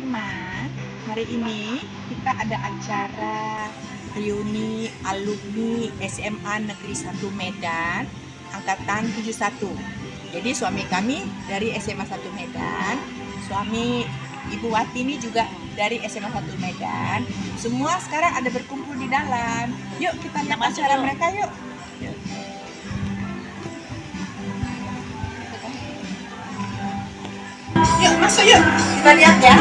teman-teman, hari ini kita ada acara reuni alumni SMA Negeri 1 Medan angkatan 71. Jadi suami kami dari SMA 1 Medan, suami Ibu Wati ini juga dari SMA 1 Medan. Semua sekarang ada berkumpul di dalam. Yuk kita lihat acara mereka yuk. Yuk masuk yuk, kita lihat ya.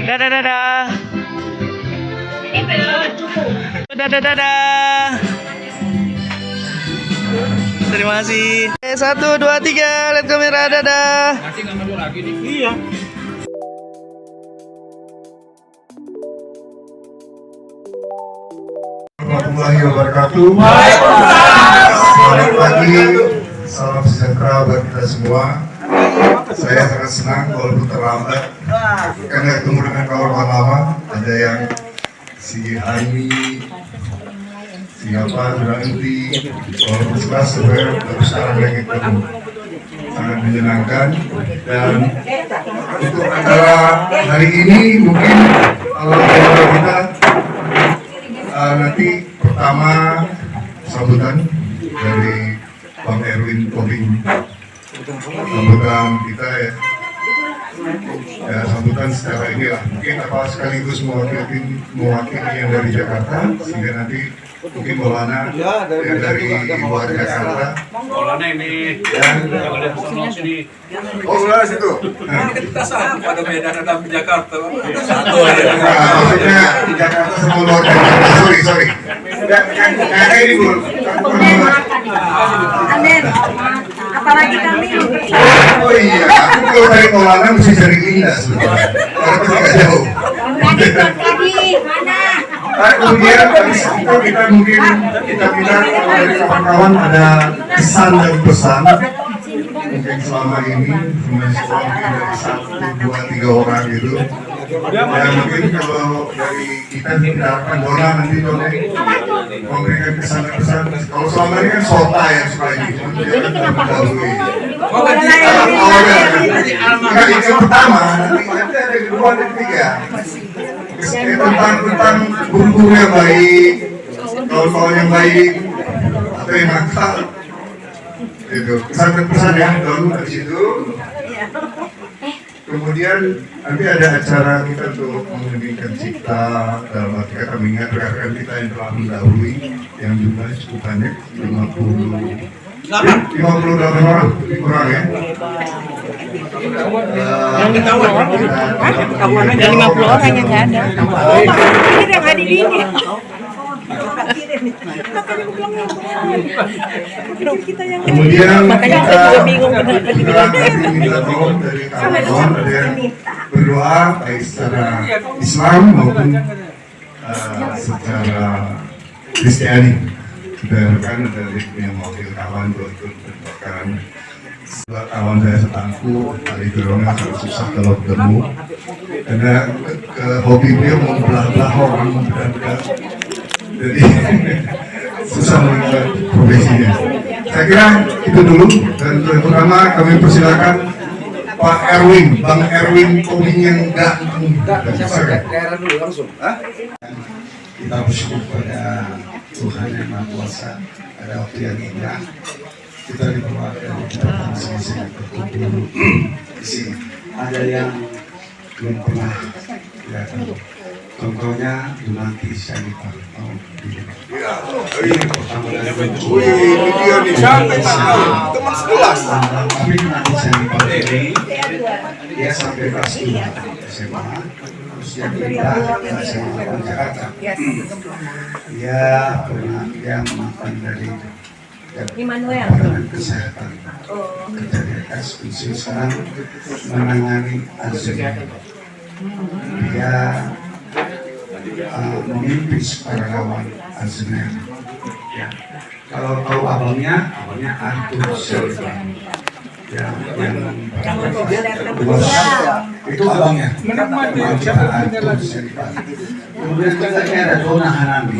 Dadah, dadah. Dadah, dadah. Terima kasih. 1, 2, 3, lihat kamera, dadah. Nanti nggak perlu lagi nih. Iya. Warahmatullahi wabarakatuh. Selamat pagi, salam sejahtera buat kita semua. Saya sangat senang walaupun terlambat karena ketemu dengan kawan-kawan lama. Ada yang si Ani, siapa sudah nanti, walaupun sebenarnya baru sekarang lagi ketemu. Sangat menyenangkan, dan untuk acara hari ini mungkin kalau kita nanti pertama sambutan dari Bang Erwin Tobing, sambutan kita ya sambutan secara inilah mungkin apa sekaligus mewakili yang dari Jakarta, sehingga nanti mungkin Maulana yang dari luar Jakarta. Maulana ini Dan ada pesan sini. oh Maulana situ. Kita satu pada Medan ada di Jakarta. Satu Nah, aja. maksudnya di Jakarta sama luar Jakarta. Sorry. Yang ini Bu. Amin. Apalagi kami. Oh iya, aku kalau dari Maulana mesti cari Indah sebenarnya. Karena pasti nggak jauh. Tadi mana? Nah, kemudian habis itu kita mungkin kita minta dari kawan-kawan ada kesan dan pesan mungkin selama ini cuma sekolah mungkin dari 1, 2, 3 orang gitu. Ya mungkin kalau dari kita harapkan bola nanti memberikan kesan dan pesan. Kalau selama ini kan Sota yang suka ini, dia kan mendahului. Enggak, itu yang pertama, nanti ada kedua dan ketiga. Tentang guru yang baik, kawan-kawan yang baik, atau yang nakal, itu kesan dan pesan ya dulu dari situ. Kemudian nanti ada acara kita untuk mengeningkan cipta, dalam arti kata mengingat rekan-rekan kita yang telah mendahului yang jumlahnya cukup banyak, 58 orang, lebih kurang ya. Yang 50 orang yang nggak ada. Ini yang hadir ini. Kemudian Makanya kita saya juga bingung kenapa minta tolong dari kawan-kawan ada yang berdoa baik secara Islam maupun secara Kristiani. Kita harapkan dari yang mewakili kawan untuk ikut berdoakan. Kawan saya setangku, tadi dorongnya sangat susah kalau ketemu karena hobi beliau membelah-belah orang, membedah-bedah, jadi susah mengingat profesinya. Saya kira itu dulu, dan yang pertama kami persilakan Pak Erwin, Bang Erwin Tobing yang ganteng. Daerah dulu langsung. kita bersyukur pada Tuhan yang Maha Kuasa. Ada waktu yang indah kita dibawa dari kita masing-masing berkumpul di sini. Ada yang belum pernah kelihatan. Contohnya Dunanti Syarifah. Ini pertama kali. Ini dia nih, sampai teman sekelas. Tapi Dunanti Syarifah ini dia sampai kelas 2 SMA. Terus dia pindah ke SMA Jakarta. Dia pernah makan dari Badan Kesehatan Kejadian SPC sekarang menangani Alzheimer. Dia memimpin sukarelawan Alzheimer. Ya. Kalau tahu abangnya Arthur Silva. Ya, yang itu abangnya. Arthur Silva. Kemudian juga ada Dona Hanami.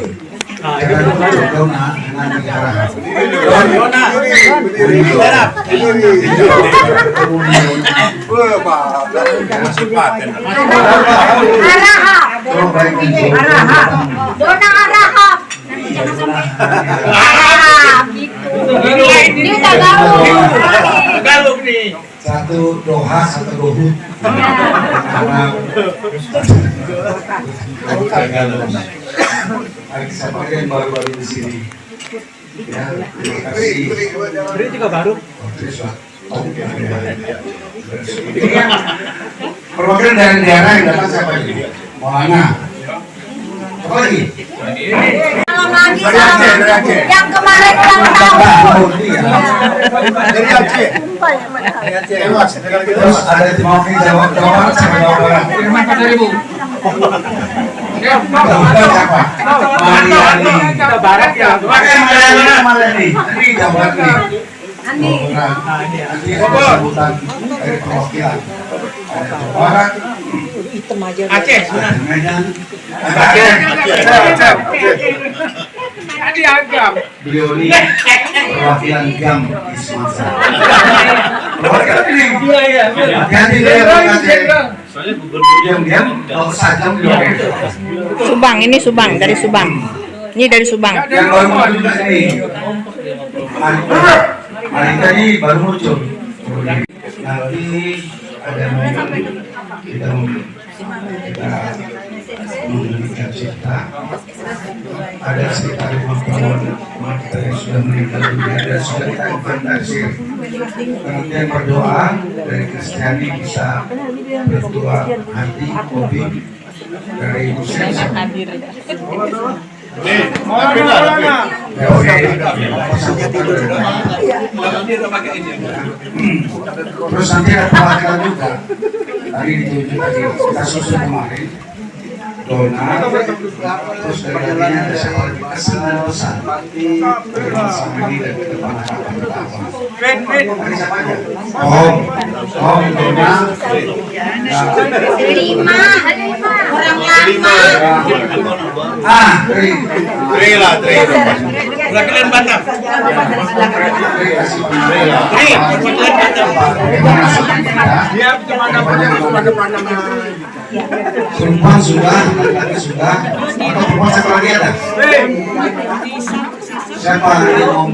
Dona Hanami Harahap. Dona Arahap. Ini Tagalog nih. Satu Doha, satu Dohut. Hari siapa yang baru-baru di sini? Ya, terima kasih. Beri juga baru. Perwakilan dari daerah yang datang siapa ini? Mohana. Apa lagi? Salam lagi yang kemarin ulang tahun. Dari Aceh. Terus ada di Mauki Jawa Barat sama Jawa Barat. Siapa? Mariani. Kita barat ya. Mariani. Ini Jawa Barat. Andi sebutan dari perwakilan. Ada Jawa Barat. Aceh. Medan. Beliau ini perwakilan GAM di Sumatera. Perwakilan ini. Hati-hati soalnya gubernur diam-diam kalau sajam beliau. Subang, ini Subang, dari Subang. Ini dari Subang. Yang baru muncul juga ini. Marita ini baru muncul. Nanti ada kita memberikan cerita. Ada sekitar 50 orang kita yang sudah meninggal dunia dan sudah kita inventarisir. Kemudian berdoa dari Kristiani bisa berdoa hati, hobi dari Muslim. Terus nanti ada perwakilan juga. Tadi ditunjuk tadi kita susun kemarin. Dona, terus dari ada siapa lagi? Kesalahan sama ini dan kita penangkapan pertama. Tadi siapa aja? Om, Dona. Lima orang lama. Tri lah. Perwakilan Batam. Perempuan sudah, laki-laki sudah, atau perempuan siapa lagi ada? Siapa yang mau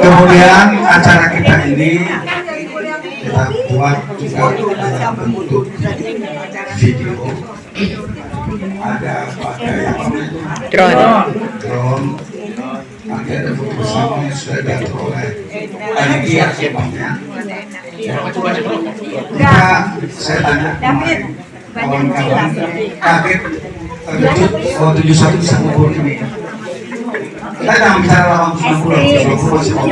kemudian acara kita ini kita buat juga dalam bentuk video. Ada pakai drone. Nanti ada foto bersama yang sudah diatur oleh panitia sebabnya. Saya tanya kemarin kawan-kawan kaget terkejut kalau 71 bisa ngumpul ini. Kita jangan bicara 80 90 masih ngomong.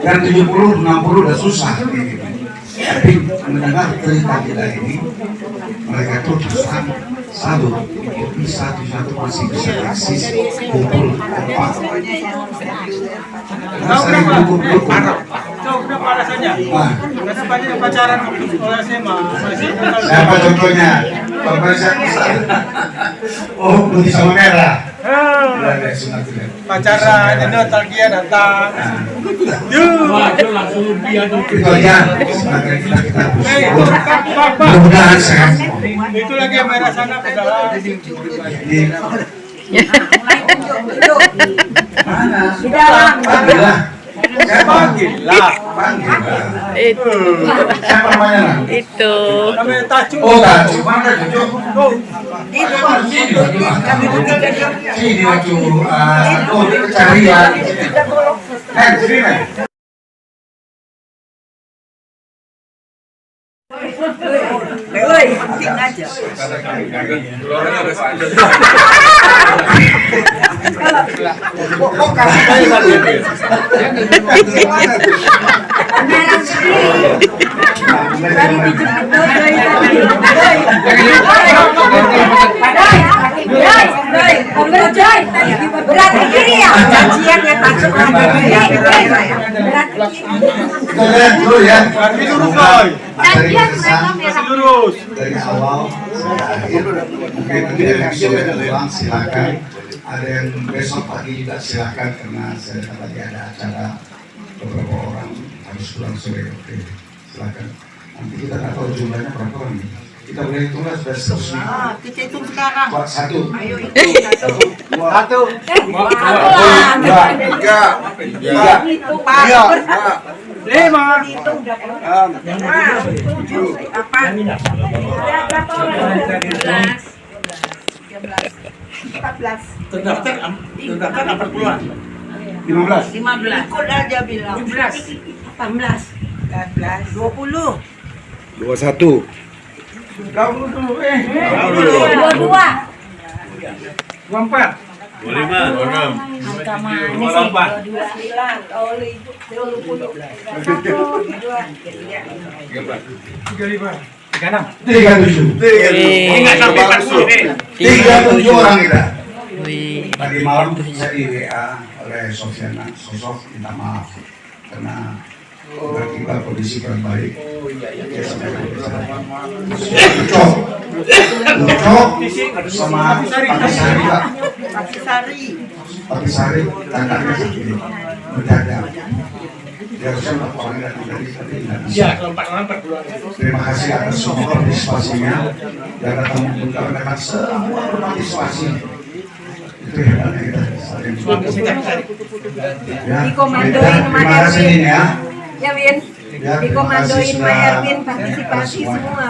Dan 70 60 udah susah ini. Tapi mendengar cerita kita ini mereka itu susah selalu bisa satu masih bisa eksis kumpul kompak. Karena sering dukung-dukung. Berapa alasannya? Berapa banyak pacaran sekolah SMA? Siapa contohnya? Contohnya siapa? Oh, putih sama merah. Ada sunatnya. Pacaran, ini nostalgia datang. Itu aja. Sebagai kita bersyukur. Mudah-mudahan sehat. Itu lagi yang merah sana pedala. Mana? Di dalam. Panggillah. Siapa? Panggillah. Panggillah. Itu. Siapa namanya? Itu. Namanya Tacu. Oh, Tacu. Mana Tacu? Oh, Sini Tacu. Oh, ini pencarian. Sini. Kok kasih Berarti kiri ya, janjiannya Tajuk Kita lihat dulu ya. kaki lurus boy. Janjian mereka Masih lurus. Dari awal sampai akhir. Mungkin nanti ada yang sudah pulang silakan. Ada yang besok pagi juga silakan karena saya lihat lagi ada acara beberapa orang harus pulang sore. Oke, silakan. Nanti kita nggak tahu jumlahnya berapa orang nih. Kita boleh hitunglah sudah 100 nih. Kita hitung sekarang. Buat satu. Ayo hitung satu. Satu. Dua. Tiga. Lima. Terdaftar 40-an. 15. 15. Ikut aja bilang. 18. 20. 21. Kamu dulu. 22. 24. 37. Enggak sampai 37 orang kita. Wih. Tadi malam saya di WA oleh Sofiana, sosok minta maaf karena tiba-tiba kondisi kurang baik. Dia sampaikan ke saya. Ucok sama Patisari Pak. Patisari tangannya sakit mendadak. Dia harusnya melaporkan dari tadi tidak bisa. Terima kasih atas semua partisipasinya dan datang menggunakan semua partisipasi. Itu hebatnya kita saling ya. Dikomandoin sama Terima kasih Erwin. ya. Ya Win, Ya, dikomandoin terima sama kasih Erwin sudah- partisipasi semua.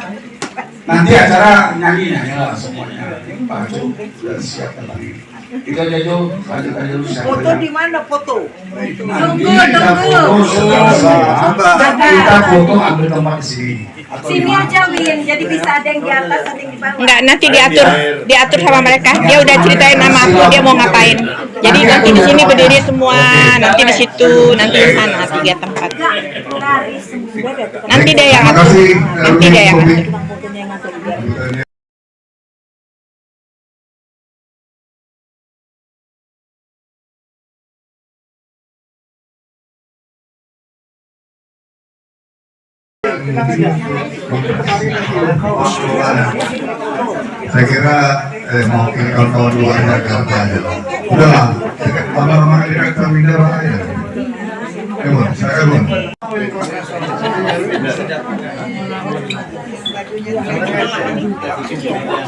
Nanti acara nyanyi lah semuanya. Pak Jo sudah siap datang ini. Itu aja Jo, lanjut aja dulu. Foto di mana foto? Nanti kita foto sama-sama. Kita foto ambil tempat di sini. Atau di Sini mana? aja Win, jadi bisa ada yang di atas, ada yang di bawah. Enggak, nanti diatur sama mereka. Dia udah ceritain nama aku, dia mau ngapain. Jadi nanti di sini berdiri semua, nanti di situ, nanti di sana 3 tempat. Lari semua deh. Nanti dia yang Terima atur. kasih. Nanti dia yang Bobby. atur. Saya kira mewakili kawan-kawan luar Jakarta aja. Udahlah, lama-lama kita minta aja. Saya Bun.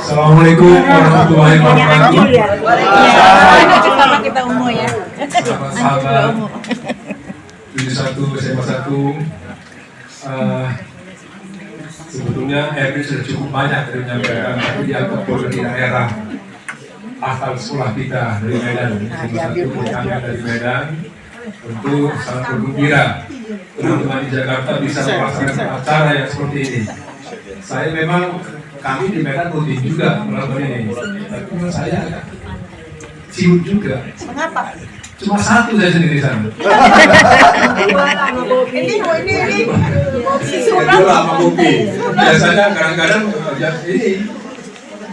Assalamualaikum warahmatullahi wabarakatuh. Sama kita umum ya. Sahabat 71 SMA 1. Sebetulnya Erwin sudah cukup banyak dari menyampaikan, tapi dianggap boleh di daerah asal sekolah kita dari Medan. SMA 1 kami dari Medan, tentu sangat bergembira teman-teman di Jakarta bisa melaksanakan acara yang seperti ini. Saya memang kami di Medan rutin juga melakukan ini, tapi menurut saya agak ciut juga. Mengapa? Cuma satu saya sendiri di sana. Ini. Jual sama Bobi. Biasanya kadang-kadang ya ini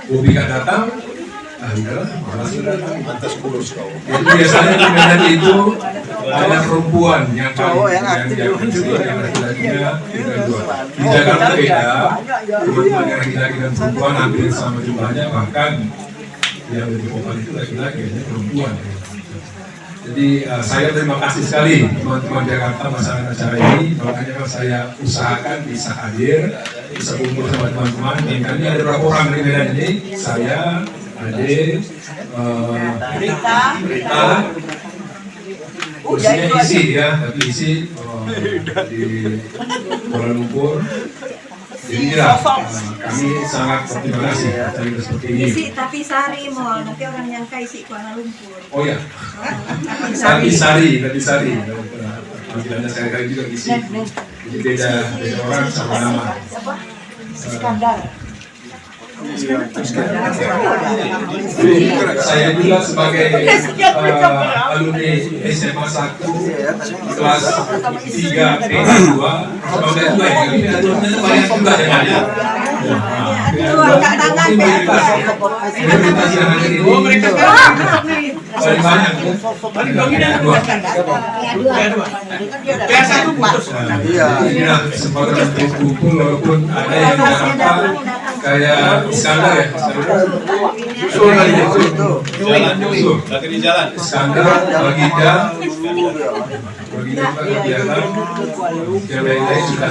Bobi kan datang, udahlah, malas datang. Jadi biasanya di Medan itu ada perempuan yang laki-lakinya kita dua. Di Jakarta beda, teman-teman yang laki-laki dan perempuan hampir sama jumlahnya, bahkan yang lebih vokal itu laki-laki, perempuan. Jadi saya terima kasih sekali teman-teman Jakarta masalah acara ini, makanya kalau saya usahakan bisa hadir, bisa kumpul sama teman-teman. Ini ada berapa orang di Medan ini? Saya, Ade, Rita, isinya isi ya, tapi isi di Kuala Lumpur. Jadi ya, kami sangat berterima kasih acara seperti ini. Isi tapi Sari mau nanti orang nyangka isi Kuala Lumpur. Oh ya, tapi Sari. Panggilannya sekali-kali juga isi. Jadi beda orang sama nama. Iskandar. Saya juga sebagai alumni SMA 1 kelas 3 P2 sebagai ini alumni banyak juga yang ada. Paling banyak paling dominan biasa tuh putus. Iya, kesempatan kumpul walaupun ada yang Jakarta kayak Iskandar ya. Lagi di jalan. Iskandar, Baginda kegiatan yang lain-lain sudah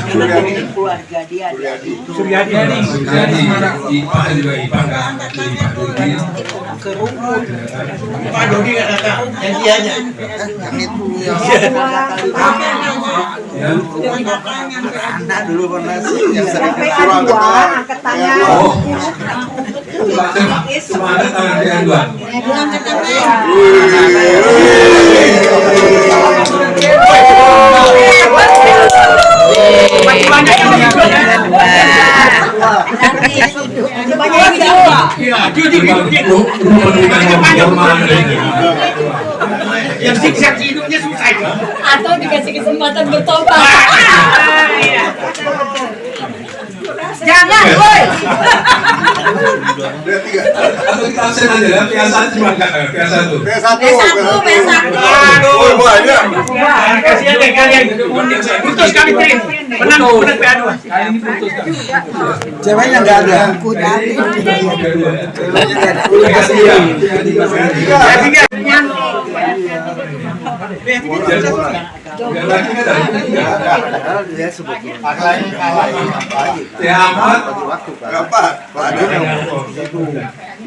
Suryadi, Ipa juga Ipa nggak Pak Dodi nggak datang, janjiannya. Anda dulu pernah yang sering PA 2 angkatannya. Oh, semangat tahun PA 2. yang siksa hidupnya susah. Atau dikasih kesempatan bertobat. Jangan, woi. Atau kita absen aja ya, PA1 cuma PA1. Aduh, banyak. Kasihan deh kalian. Putus kami tim. Menang PA 2. Kali ini putus kami. Ceweknya nggak ada.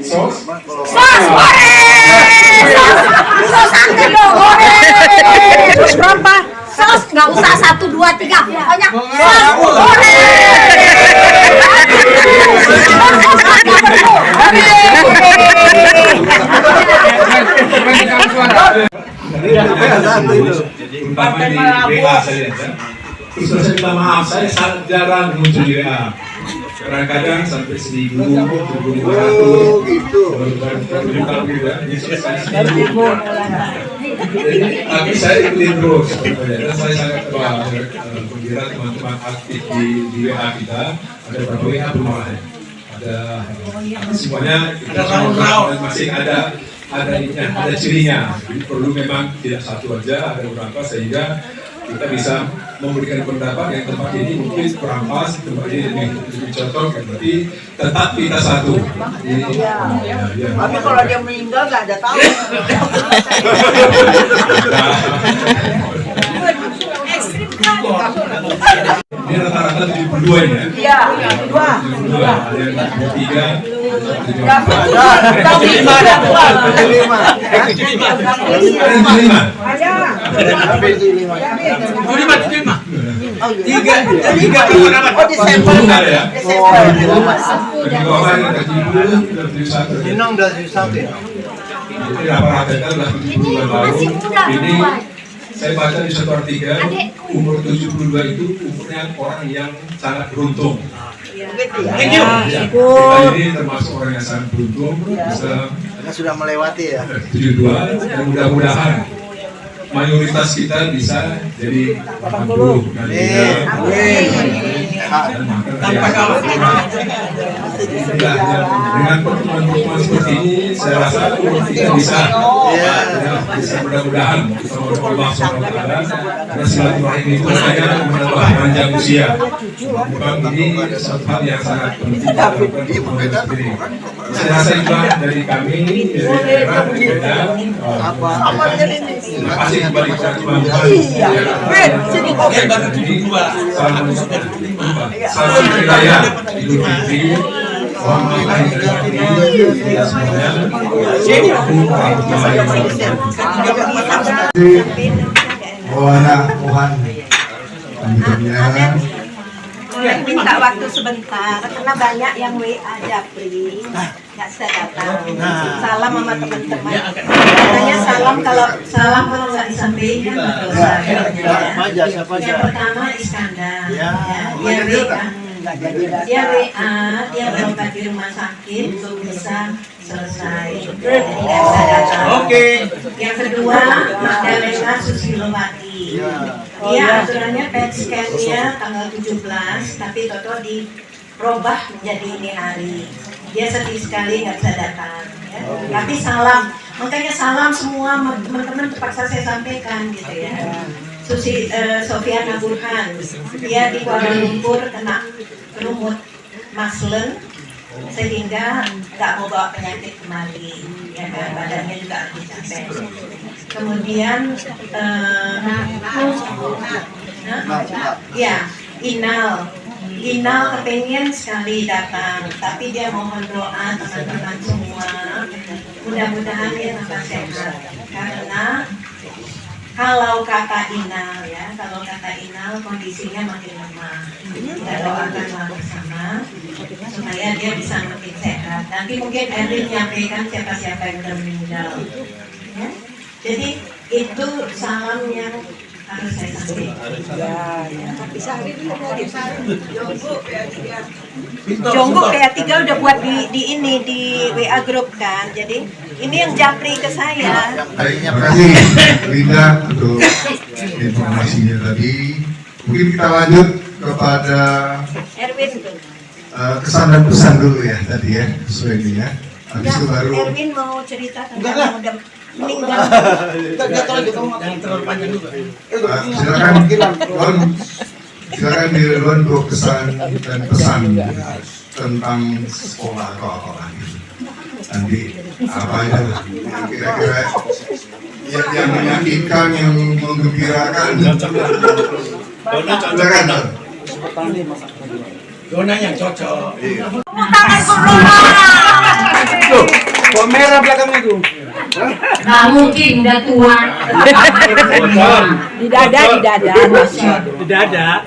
Sos berapa? Sos nggak usah 1, 2, 3 pokoknya Umpama di WA saya terus saya minta maaf, saya sangat jarang muncul di WA. Kadang-kadang sampai 1.000, 1.500 gitu. Tapi saya ikutin terus. Dan saya sangat gembira teman-teman aktif di WA kita. Ada beberapa WA bermalah. Ada semuanya kita masih ada cirinya. Jadi perlu memang tidak satu aja, ada beberapa sehingga kita bisa memberikan pendapat yang tempat ini mungkin kurang pas, tempat ini lebih cocok, berarti tetap kita satu. tapi kalau dia meninggal nggak ada tahu. Ini rata-rata 72 ini ya? Iya, 72. Ada yang 73, 74. Ada. Tiga Desember. Inong udah 71 ya? Jadi rata-rata adalah 72 tahun. Ini saya baca di satu artikel, umur 72 itu umurnya orang yang sangat beruntung. Thank you. Kita ini termasuk orang yang sangat beruntung, bisa Karena sudah melewati ya. 72, dan mudah-mudahan mayoritas kita bisa jadi 80 dan tanpa kalah. Dengan pertemuan-pertemuan seperti ini, saya rasa kita bisa mudah-mudahan kita Allah SWT karena silaturahim itu hanya menambah panjang usia. Bukan ini satu hal yang sangat penting dalam pertemuan seperti ini. Saya rasa juga dari kami dari daerah dari Medan. Terima kasih kembali kepada Tuhan. Selamat Hari Raya Idul Fitri. Selamat Hari Raya semuanya. anak Tuhan. Boleh minta waktu sebentar karena banyak yang WA Japri nggak bisa datang. Salam sama teman-teman. Katanya salam kalau nggak disampaikan dosa. Yang pertama Iskandar. Dia WA, dia berobat di rumah sakit belum bisa selesai. Jadi nggak bisa datang. Yang kedua Magdalena Susilowati. Dia aturannya PET scan-nya tanggal 17, tapi Toto dirubah menjadi ini hari. Dia sedih sekali nggak bisa datang. Ya. Tapi salam, makanya salam semua teman-teman terpaksa saya sampaikan gitu ya. Sofiana Burhan, dia di Kuala Lumpur kena lumut maslen sehingga nggak mau bawa penyakit kemari, ya kan? Badannya juga lebih capek. Kemudian Inal kepengen sekali datang, tapi dia mohon doa teman-teman semua, mudah-mudahan dia tambah sehat. Karena kalau kata Inal kondisinya makin lemah. Kita doakanlah bersama supaya dia bisa makin sehat. Nanti mungkin Erwin menyampaikan siapa-siapa yang sudah meninggal. Ya? Jadi itu salam yang harus saya sampaikan. Jonggo PA3 udah buat di WA grup kan. Jadi ini yang japri ke saya. Terima kasih Linda untuk informasinya tadi. Mungkin kita lanjut kepada Erwin. Kesan dan pesan dulu ya tadi ya, sesuai ini ya. Habis itu baru Erwin mau cerita tentang yang udah meninggal. silakan Dirwan untuk kesan dan pesan tentang sekolah atau apa gitu. Nanti apa aja lah kira-kira yang meyakinkan, yang menggembirakan. Silakan. Dona yang cocok. Kok merah belakangnya itu? Nggak mungkin udah tua. Di dada. Di dada. Oh dada.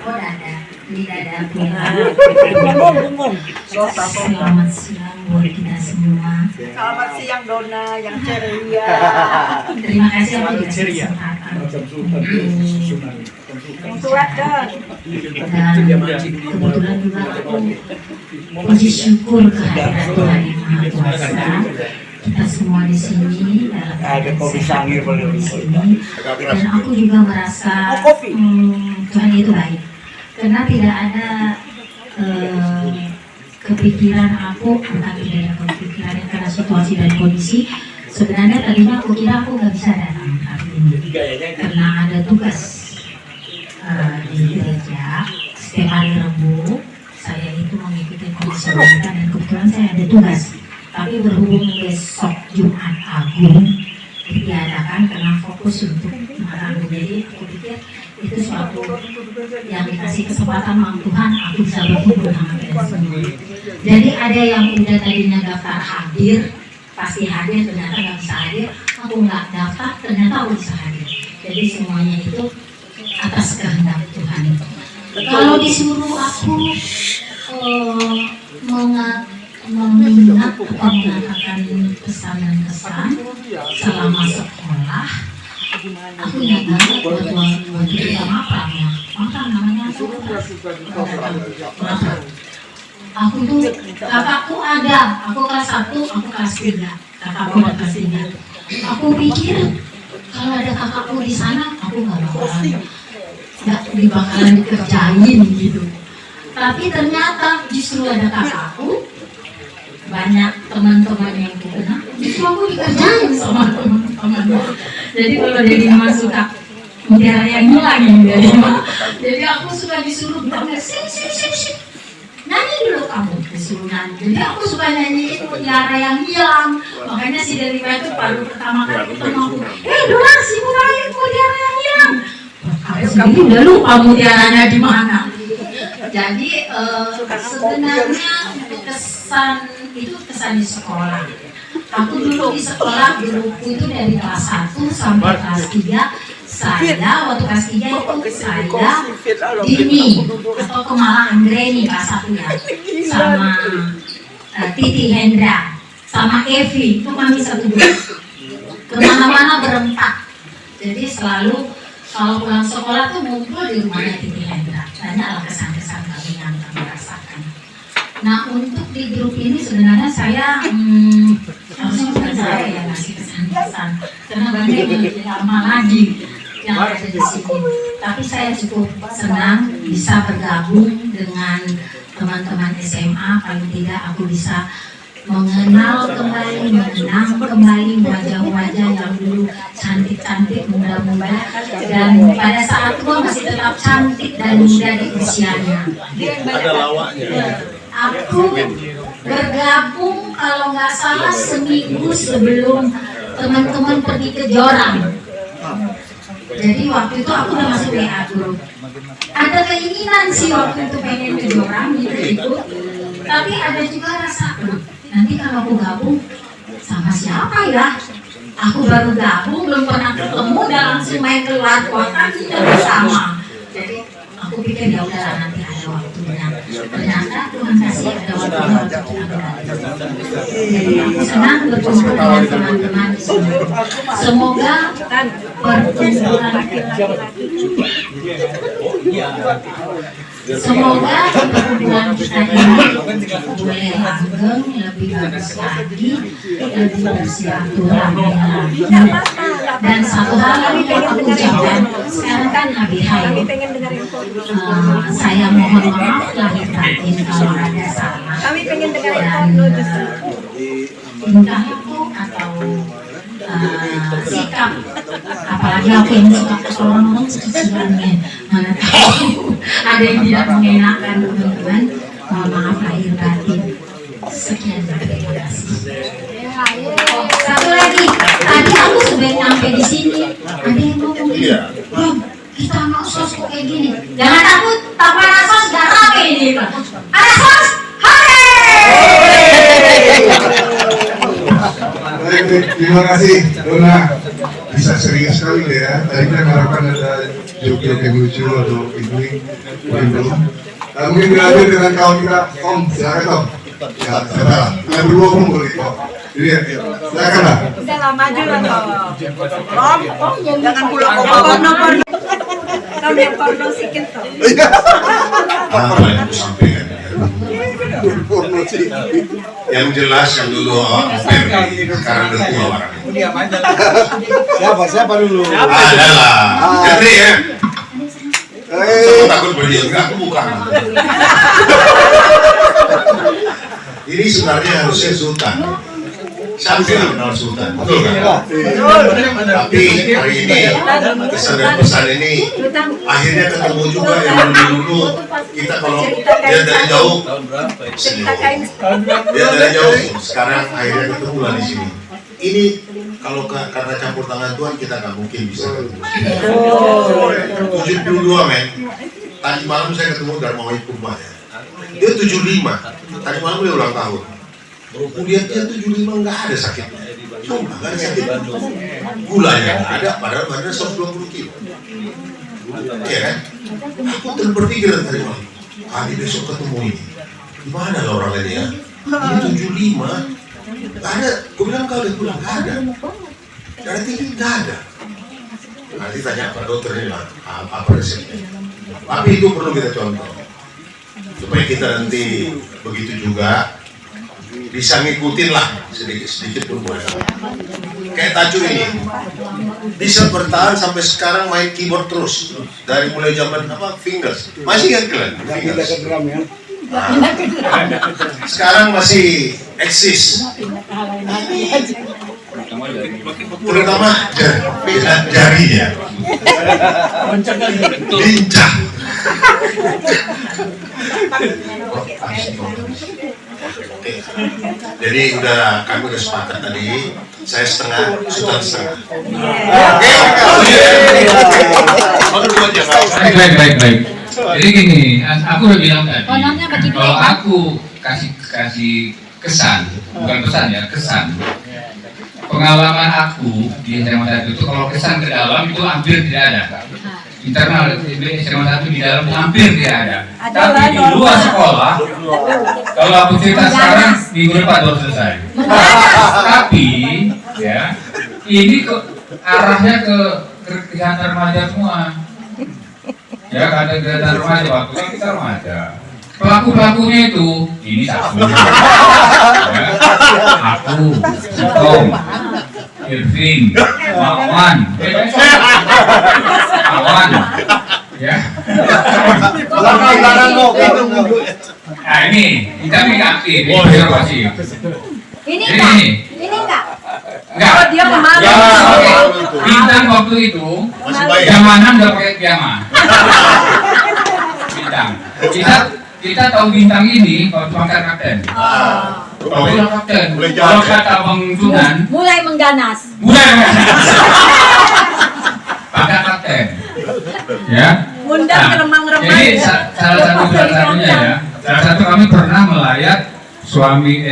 Di dada. Selamat siang buat kita semua. Selamat siang Dona yang ceria. Terima kasih atas kesempatan. Yang tua kan. Dan kebetulan juga aku puji syukur kehadiran Tuhan Yang Maha Kuasa. Kita semua di sini dalam keadaan sehat di sini. Dan aku juga merasa Tuhan itu baik. Karena tidak ada kepikiran aku, bukan tidak ada kepikiran karena situasi dan kondisi. Sebenarnya tadinya aku kira aku nggak bisa datang hari ini karena ada tugas di gereja. Setiap hari Rabu saya itu mengikuti komisi wanita dan kebetulan saya ada tugas. Tapi berhubung besok Jumat Agung diadakan karena fokus untuk Malang, jadi aku pikir itu suatu yang dikasih kesempatan sama Tuhan, aku bisa berkumpul sama kalian semua. Jadi ada yang udah tadinya daftar hadir, pasti hadir, ternyata nggak bisa hadir. Aku nggak daftar, ternyata aku bisa hadir. Jadi semuanya itu atas kehendak Tuhan. Kalau disuruh aku mengingat atau mengatakan pesan dan kesan selama sekolah, aku ingat banget waktu kita makan namanya aku tuh kakakku ada, aku kelas 1, aku kelas 3, kakakku ada kelas 3. Aku pikir kalau ada kakakku di sana aku nggak bakalan dikerjain gitu. Tapi ternyata justru ada kakakku, banyak teman-teman yang kenal, justru aku dikerjain sama teman-teman. Jadi kalau jadi mama suka mutiara yang hilang yang dari mama. Jadi aku suka disuruh banget, sini, nyanyi dulu dulu kamu disuruh nyanyi. Jadi aku suka nyanyiin Mutiara yang Hilang. Makanya si Delima itu baru pertama kali ketemu aku, Dora si Mutiara yang Hilang. Aku sendiri udah lupa mutiaranya di mana. Jadi sebenarnya untuk kesan itu kesan di sekolah. Aku dulu di sekolah guruku itu dari kelas 1 sampai kelas 3. Saya waktu kelas 3 itu saya Dini atau Kemala Anggreni kelas 1 ya, sama Titi Hendra sama Evi, itu kami satu grup, kemana-mana berempat. Jadi selalu kalau pulang sekolah tuh ngumpul di rumahnya Titi Hendra. Banyaklah kesan-kesan kami yang kami rasakan. Nah untuk di grup ini sebenarnya saya harusnya bukan saya yang ngasih kesan-kesan, karena banyak yang lebih lama lagi yang ada di sini. Tapi saya cukup senang bisa bergabung dengan teman-teman SMA. Paling tidak aku bisa mengenal kembali, mengenang kembali wajah-wajah yang dulu cantik-cantik, muda-muda, dan pada saat tua masih tetap cantik dan muda di usianya. Ada lawaknya. Aku bergabung kalau nggak salah seminggu sebelum teman-teman pergi ke Joran. Jadi waktu itu aku udah masuk WA grup. Ada keinginan sih waktu itu pengen ke Joran gitu ikut. Tapi ada juga rasa, nanti kalau aku gabung sama siapa ya? Aku baru gabung, belum pernah ketemu, udah langsung main keluar kota kita bersama. Jadi aku pikir ya udahlah nanti ada waktunya. Ternyata Tuhan kasih ada waktunya untuk kita. Jadi aku senang berkumpul dengan teman-teman di sini. Semoga perkumpulan kita ini boleh langgeng, lebih bagus lagi, lebih bersilaturahmi lagi. Dan satu hal lagi yang aku ucapkan, sekarang kan hari-hari saya mohon maaf lahir batin kalau ada salah, dan tingkah laku atau sikap, apalagi aku yang suka keseluruhan orang cicilannya, mana tahu ada yang tidak mengenakan teman-teman. Mohon maaf lahir batin. Sekian, terima kasih. Oh, satu lagi, tadi aku sebelum sampai di sini ada yang ngomong gini, kita mau sos kok kayak gini. Jangan takut, tanpa ada sos gak rame ini. Ada sos, hai! Terima kasih Dona, bisa serius sekali ya. Tadi kita harapkan ada joke-joke yang lucu atau ini mungkin belum. Mungkin dilanjut dengan kawan kita Om, silakan Om. Ya, silakan. Kalian berdua kumpul nih Om. Jadi ya, silakan lah. Udah lah, maju lah Om, jangan pulang porno. Tom yang porno sikit Tom. Apa yang aku sampaikan? Yang jelas yang dulu sekarang bertua orangnya. Siapa dulu? Adalah Henry ya. Saya takut beliau, enggak, aku bukan. Ini sebenarnya harusnya Sultan. Siapa yang kenal Sultan? Betul kan? Tapi hari ini kesan dan pesan ini akhirnya ketemu juga yang dulu kita kalau dia dari jauh, dia dari jauh, sekarang akhirnya ketemu lah di sini. Ini kalau karena campur tangan Tuhan kita nggak mungkin bisa ketemu. 72 men. Tadi malam saya ketemu Darmawi Purba ya. Dia 75. Tadi malam dia ulang tahun. Dia 75 nggak ada sakitnya. Cuma nggak ada sakit. Gulanya nggak ada, padahal badannya 120 kilo. Iya kan? Aku berpikir tadi malam. Tadi besok ketemu ini. Gimana lah orang ini ya? Ini 75. Gak ada, gue bilang kalau dia pulang gak ada. Darah tinggi gak ada. Nanti tanya Pak dokter ini lah, apa resepnya. Tapi itu perlu kita contoh. Supaya kita nanti begitu juga bisa ngikutin lah sedikit-sedikit pun boleh. Kayak Taju ini, bisa bertahan sampai sekarang main keyboard terus. Dari mulai zaman fingers. Masih kan kalian? Fingers. Nah, sekarang masih eksis, terutama jarinya lincah. pasti kompromi. Oke. Jadi kami udah sepakat tadi. Saya setengah, Sultan setengah. Baik. Jadi gini, aku udah bilang tadi, kalau aku kasih kesan, bukan pesan ya, kesan. Pengalaman aku di SMA 1 itu kalau kesan ke dalam itu hampir tidak ada. Internal SMA 1 di dalam hampir tidak ada. Tapi di luar sekolah, kalau aku cerita sekarang minggu depan baru selesai. Tapi ya ini arahnya ke kegiatan remaja semua. Ya ada kegiatan remaja, waktu kan kita remaja. Pelaku-pelakunya itu ini satu. Ya, aku, Tom, Irving, Mawan, ya. Nah ini kita aktif, ini observasi. Ini enggak. Enggak. Oh, dia pemalu. Bintang waktu itu zamanan udah pakai piyama. Bintang. Kita tahu bintang ini kalau pangkat kapten. Kalau kapten. Kalau kata Bang Sunan, Mulai mengganas. pangkat kapten. Ya. Ngundang ke remang-remang. Jadi salah satunya ya. Salah satu kami pernah melayat suami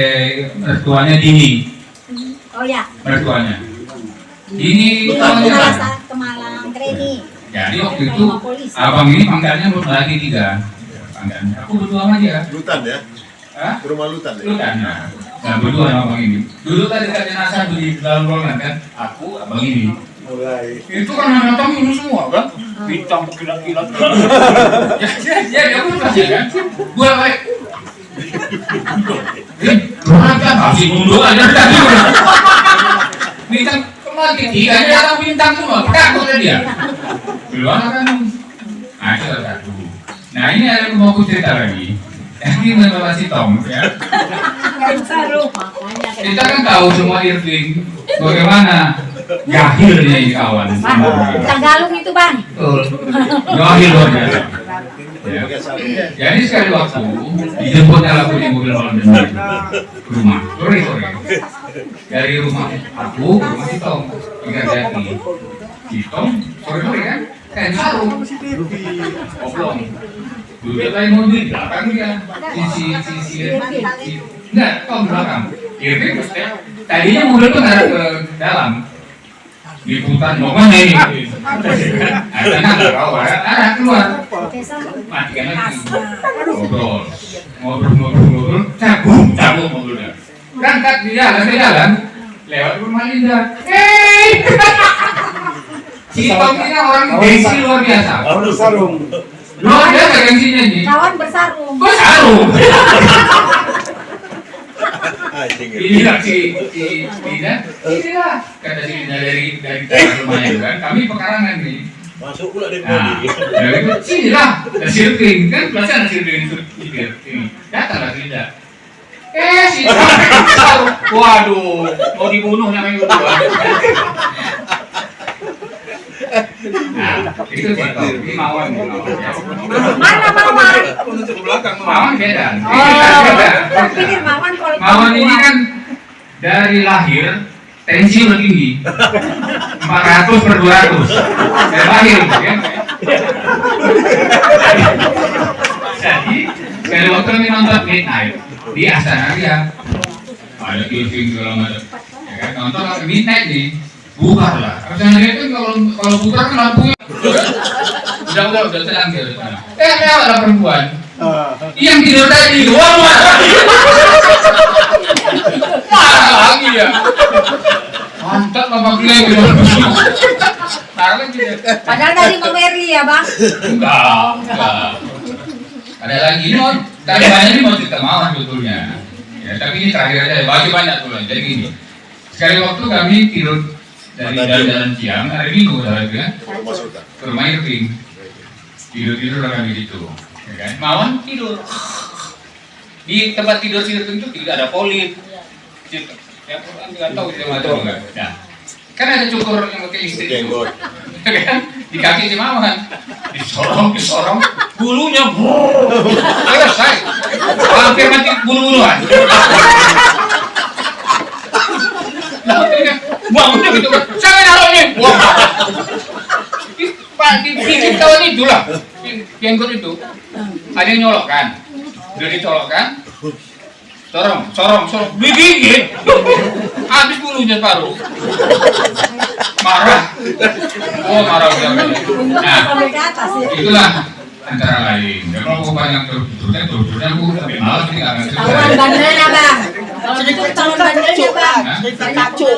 mertuanya Dini. Oh ya. Mertuanya. Dini Ke Malang training. jadi waktu itu abang ini pangkalnya lagi 3. Pangkalnya. Aku berdua sama dia. Lutan ya? Hah? Rumah Lutan ya? Lutan ya. Nah berdua sama abang ini. Dulu tadi dekat jenazah di dalam ruangan kan. Aku abang ini. Mulai. Itu kan anak ini semua kan. Bintang berkilat-kilat. Ya aku masih kan. Gue balik. Kenapa masih mundur aja tadi? Bintang lagi 3 datang bintang semua. Takut dia. Duluan kan. Nah itu satu. Nah ini ada yang mau aku cerita lagi. Ini menurut si Tom ya. Kita kan tahu semua Irving bagaimana jahilnya ini kawan. Galung itu bang. Jahil luar biasa. Ya. Jadi sekali waktu dijemputnya aku di mobil Holland ke rumah. Sore. Dari rumah aku ke rumah si Tom. Ingat Jati. Si Tom sore kan. Kayak sarung. Oblong. Duduk lain mobil, belakang dia. Sisi. Enggak, Tom belakang. Irving tadinya mobil tuh ngarah ke dalam. Diputar mana ini? Akhirnya nggak tahu, arah keluar. Matikan lagi. Ngobrol. Cabut mobilnya. Berangkat di jalan, lewat rumah Linda. Si Tom ini orang gengsi luar biasa. Sarung. Luar biasa gengsinya nih. Kawan bersarung. Inilah si Dina. Inilah kata si Dina dari rumahnya kan. Kami pekarangan nih. Masuk pula dari Nah, dari itu sinilah dari Irving kan pasti ada Irving itu ini. Datanglah Dina. Si waduh, mau dibunuh namanya itu. Nah, itu betul. Ini Mawan. Mana Mawan? Menuju ke belakang. Mawan beda. Kok pikir Mawan kalau Mawan ini kan dari lahir tensi udah tinggi 400/200 dari lahir ya. Jadi sekali waktu kami nonton Midnight di Astana dia ada Irving segala macam ya kan, nonton Midnight nih bubar lah. Astana dia itu kalau bubar kan lampunya udah tenang dia udah tenang. Ada perempuan yang tidur tadi wah lagi ya mantap Bapak Glenn gitu. Padahal tadi mau Mary ya bang. Enggak. Ada lagi non. Tadi banyak ini mau cerita Mawan sebetulnya. Ya, tapi ini terakhir aja. Baju banyak tuh. Jadi gini. Sekali waktu kami tidur dari jalan siang hari Minggu kan ke rumah Irving. Tidur kami di situ. Ya kan? Mawan tidur. Di tempat tidur si Irving itu tidak ada polip. Ya, nggak tahu dia macam enggak. Nah, kan ada cukur yang pakai istri itu. Kan di kaki si Mawan disorong bulunya selesai jenggot itu ada yang nyolokkan, udah dicolokkan, sorong, digigit, habis bulunya paruh, marah udah. Nah, itulah antara lain. Ya, kalau mau banyak turunnya aku lebih malas ini nggak ngerti. Tahuan bandelnya bang. Itu tahuan bandelnya bang. Kacu.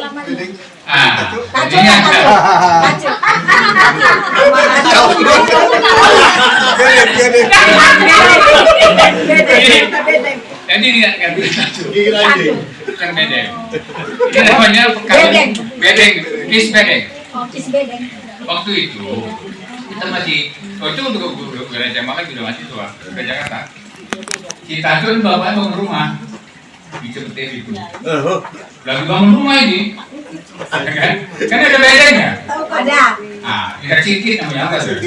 Jadinya jadi nggak bisa bukan bedeng. Ini namanya bedeng, kis bedeng. Oh, kis bedeng. Waktu itu kita masih, itu untuk gereja makan sudah masih tua ke Jakarta. Kita tuh bapak bangun rumah di Cepete itu. Lagi bangun rumah ini, kan ada bedengnya. Ada. Kita cingkit namanya apa tuh?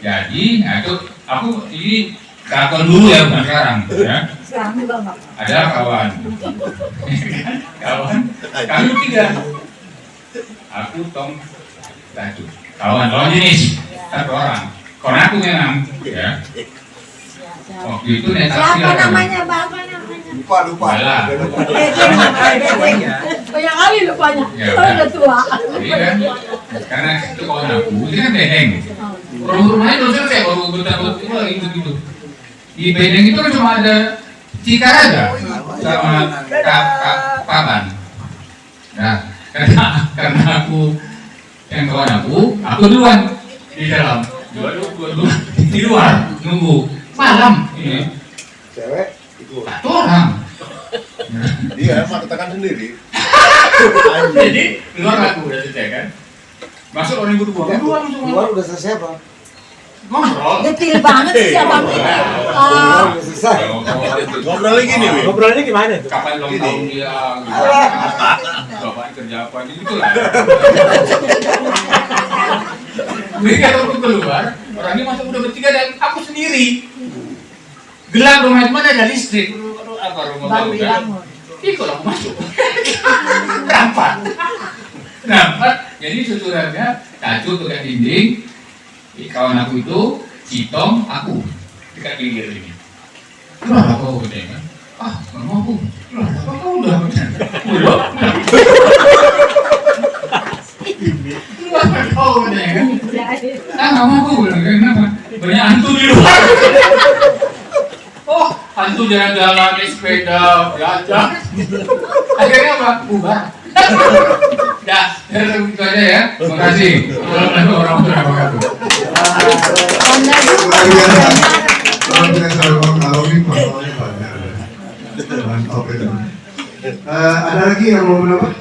Jadi, nah itu aku ini kakak dulu ya, bukan sekarang ya. Sekarang juga enggak. Ada kawan, kami 3. Aku, Tom, Datu. Kawan jenis 1 orang. Kawan aku memang ya. Waktu itu Siapa namanya bang? Lupa. Banyak kali lupanya. Ya, Oh, udah tua. Iya, karena itu kawan aku, ini kan bedeng. Rumahnya belum selesai, baru betul-betul itu gitu. Di bedeng itu kan cuma ada tikar aja sama papan. Nah, karena aku yang kawan aku duluan di dalam, dua di luar nunggu malam ini. Cewek ikut. 1 orang. Dia mah katakan sendiri. Jadi keluar aku udah selesai kan. Masuk orang yang kedua Luar udah selesai apa? ngobrol. Detil banget sih abang ini. Udah selesai. Ngobrol lagi nih, Wi. Ngobrolnya gimana tuh? Kapan ulang tahun dia? Bapak kerja apa gitu lah. Mereka aku keluar, orangnya masuk udah bertiga dan aku sendiri. Gelap rumah itu mana ada listrik. Apa rumah Baru baru kan? dibangun. Ikut aku masuk. Rampat. Jadi susurannya kacu dekat dinding. Kawan aku itu, Citong, aku dekat pinggir ini. Kenapa kau katanya? Nggak mau aku. Kenapa kau udah? Udah. Kenapa kau katanya? Nggak mau aku bilang, kenapa? Banyak hantu di luar. Hantu jalan-jalan, naik sepeda, jalan. Akhirnya apa? Bubar. Dah, itu aja ya. Terima kasih. Assalamualaikum warahmatullahi wabarakatuh. Kalau biasa orang Alawi masalahnya banyak. Mantap itu. Ada lagi yang mau menambah?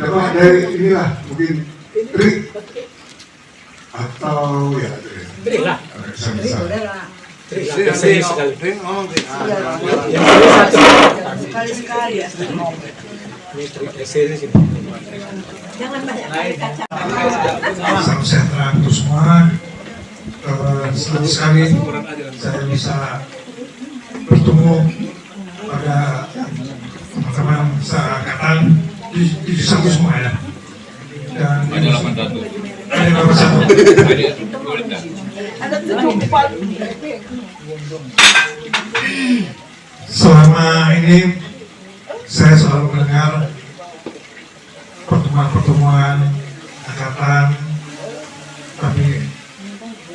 Siapa dari inilah mungkin Tri atau ya Tri lah. Sekali. Sekali-sekali ya. Jangan banyak kali kaca. Salam sejahtera untuk semua. Senang sekali saya bisa bertemu pada teman-teman seangkatan di satu semua ya. Dan Ada 81. ada nomor 1. Ada Selama ini saya selalu mendengar pertemuan-pertemuan angkatan, tapi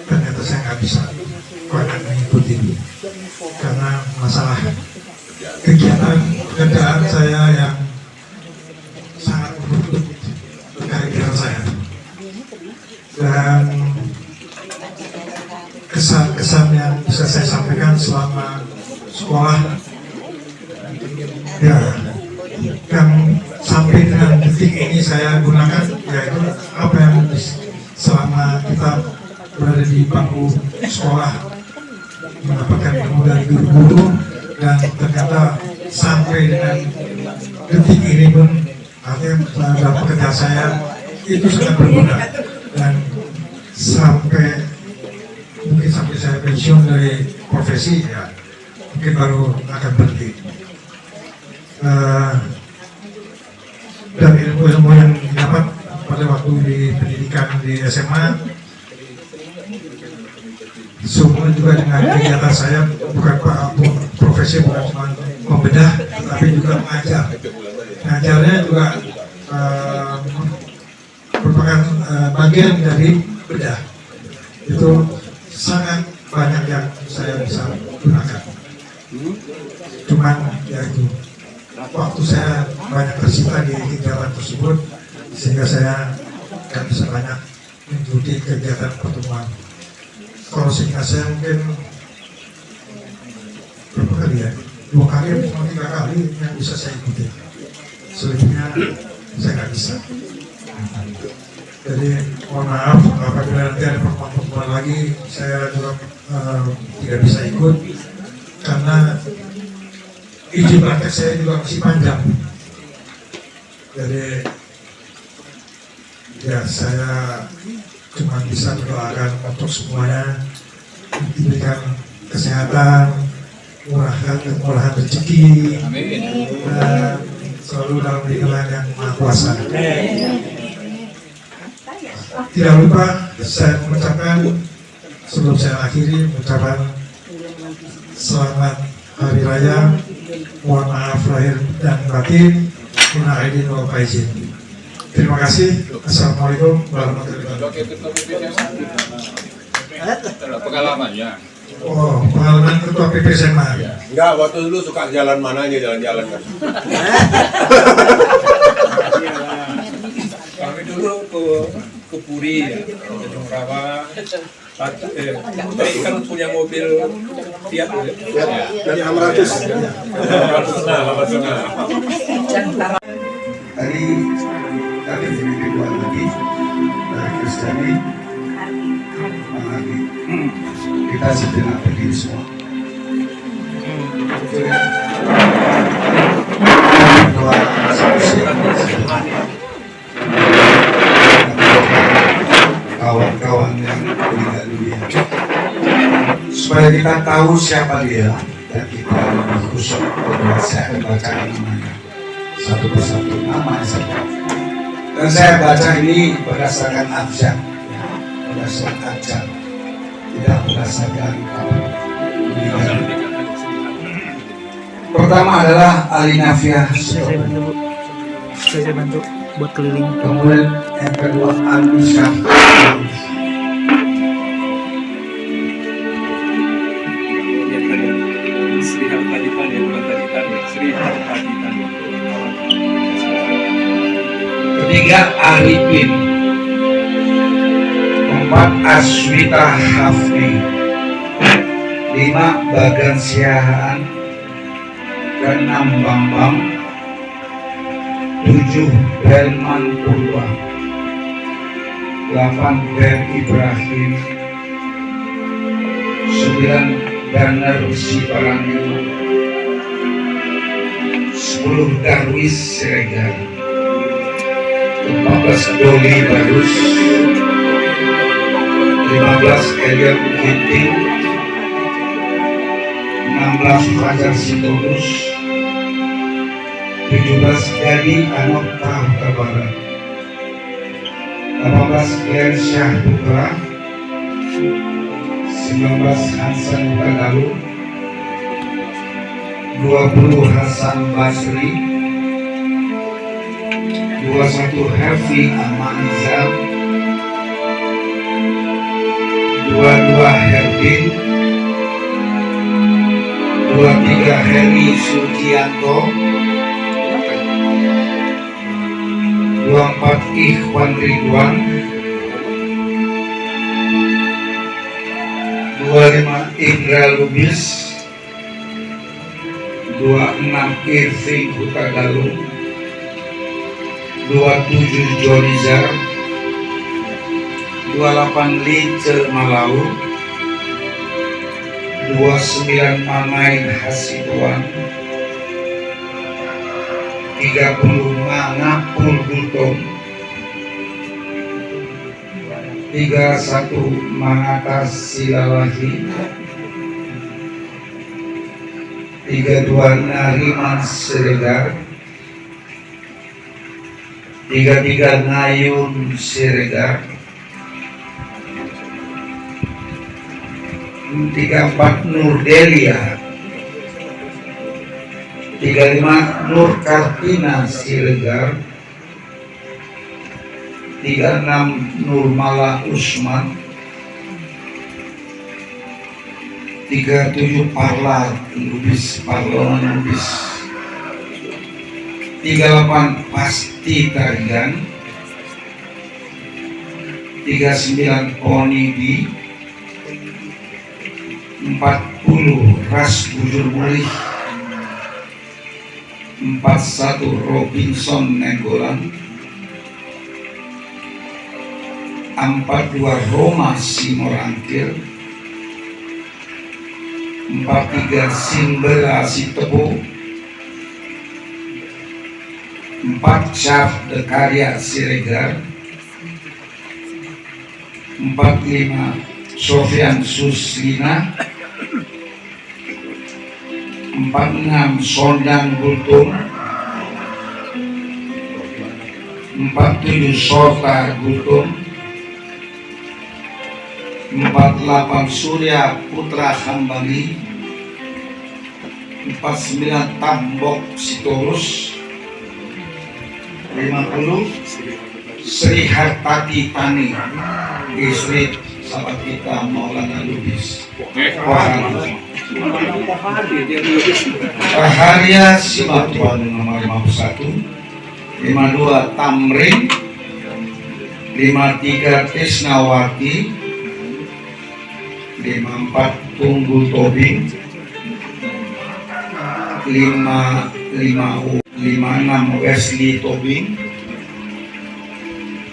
ternyata saya nggak bisa banyak mengikuti karena masalah kegiatan pekerjaan saya yang sangat menuntut kegiatan saya dan kesan-kesan yang bisa saya sampaikan selama sekolah ya yang sampai dengan detik ini saya gunakan yaitu apa yang selama kita berada di bangku sekolah mendapatkan ilmu dari guru-guru dan ternyata sampai dengan detik ini pun akhirnya dalam pekerjaan saya itu sangat berguna dan mungkin sampai saya pensiun dari profesi ya mungkin baru akan berhenti. Dan ilmu-ilmu yang didapat pada waktu di pendidikan di SMA sehubungan juga dengan kegiatan saya, bukan profesi bukan cuma membedah, tapi juga mengajar. Mengajarnya juga merupakan bagian dari bedah. Itu sangat banyak yang saya bisa gunakan. Cuman ya itu, waktu saya banyak tersita di kegiatan tersebut, sehingga saya nggak bisa banyak mengikuti kegiatan pertemuan. Kalau sehingga saya mungkin berapa kali ya, 2 kali atau 3 kali yang bisa saya ikuti. Selebihnya saya nggak bisa. Jadi mohon maaf apabila nanti ada pertemuan lagi saya juga tidak bisa ikut karena izin praktek saya juga masih panjang. Jadi ya saya cuma bisa mendoakan untuk semuanya diberikan kesehatan, murahan rezeki, dan selalu dalam lingkungan yang maha kuasa. Tidak lupa saya mengucapkan sebelum saya akhiri mengucapkan selamat hari raya, mohon maaf lahir dan batin, minal aidin wal faizin. Terima kasih. Assalamualaikum warahmatullahi wabarakatuh. Pengalamannya. Oh, pengalaman ketua PP SMA. Enggak, waktu dulu suka jalan mana aja jalan-jalan kan. Kami dulu ke Puri ya, ke Jongkawa. Kan punya mobil Fiat ya. Dari 600. Tadi kami diberi dua lagi dari Kristiani, lagi kita sejenak berdiri semua. Berdoa kawan-kawan yang meninggal dunia, supaya kita tahu siapa dia dan kita lebih khusyuk berdoa. Saya akan bacakan namanya satu persatu, namanya saja. Dan saya baca ini berdasarkan abjad, ya, berdasarkan abjad, tidak berdasarkan meninggal. Pertama adalah Alinafiah Sutomo. Saya bantu buat keliling. Kemudian yang kedua Anusyah. Ketiga Arifin. Keempat Aswita Hafni. 5 Bagan Siahaan. Ke-6 Bambang. 7 Belman Purwa. 8 Ben Ibrahim. 9 Danar Siparangi. 10 Darwis Siregar. 14 Doli Barus. 15 Eliot Ginting. 16 Fajar Sitorus. 17 Gadi Anok Huta Barat. 18 Glenn Syah Putra. 19 Hansan Huta Galuh. 20 Hasan Basri. 21 Hafi Amanizal. 22 Herbin. 23 Heri Sucianto. 24 Ikhwan Ridwan. 25 Indra Lubis. 26 Irving Huta Galuh. 27 Jonizar. 28 Lince Malau. 29 Mamain Hasibuan. 30 Mangapul Gultom. 31 Mangatas Silalahi. 32 Nariman Siregar. 33 Ngayun Siregar. 34 Nur Delia, 35 Nur Kartina Siregar, 36 Nur Mala Usman, 37 Parla Lubis Parlonan Lubis, 38 Pasti Tarigan, 39 Onidi, 40 Ras Bujur Mulih, 41 Robinson Nenggolan, 42 Roma Simorangkir, 43 Simbera Sitebo, 4 Syaf Dekarya Siregar, 45 Sofyan Suslina, 46 Sondan Gultung, 47 Sota Gultung, 48 Surya Putra Hambali, 49 Tambok Sitorus, 50 Sri Hartati Tani, istri sahabat kita Maulana Lubis. Raharia Simatwan nomor 51, 52 Tamrin, 53 Tisnawati, 54 Tunggu Tobing, 56 Wesley Tobing,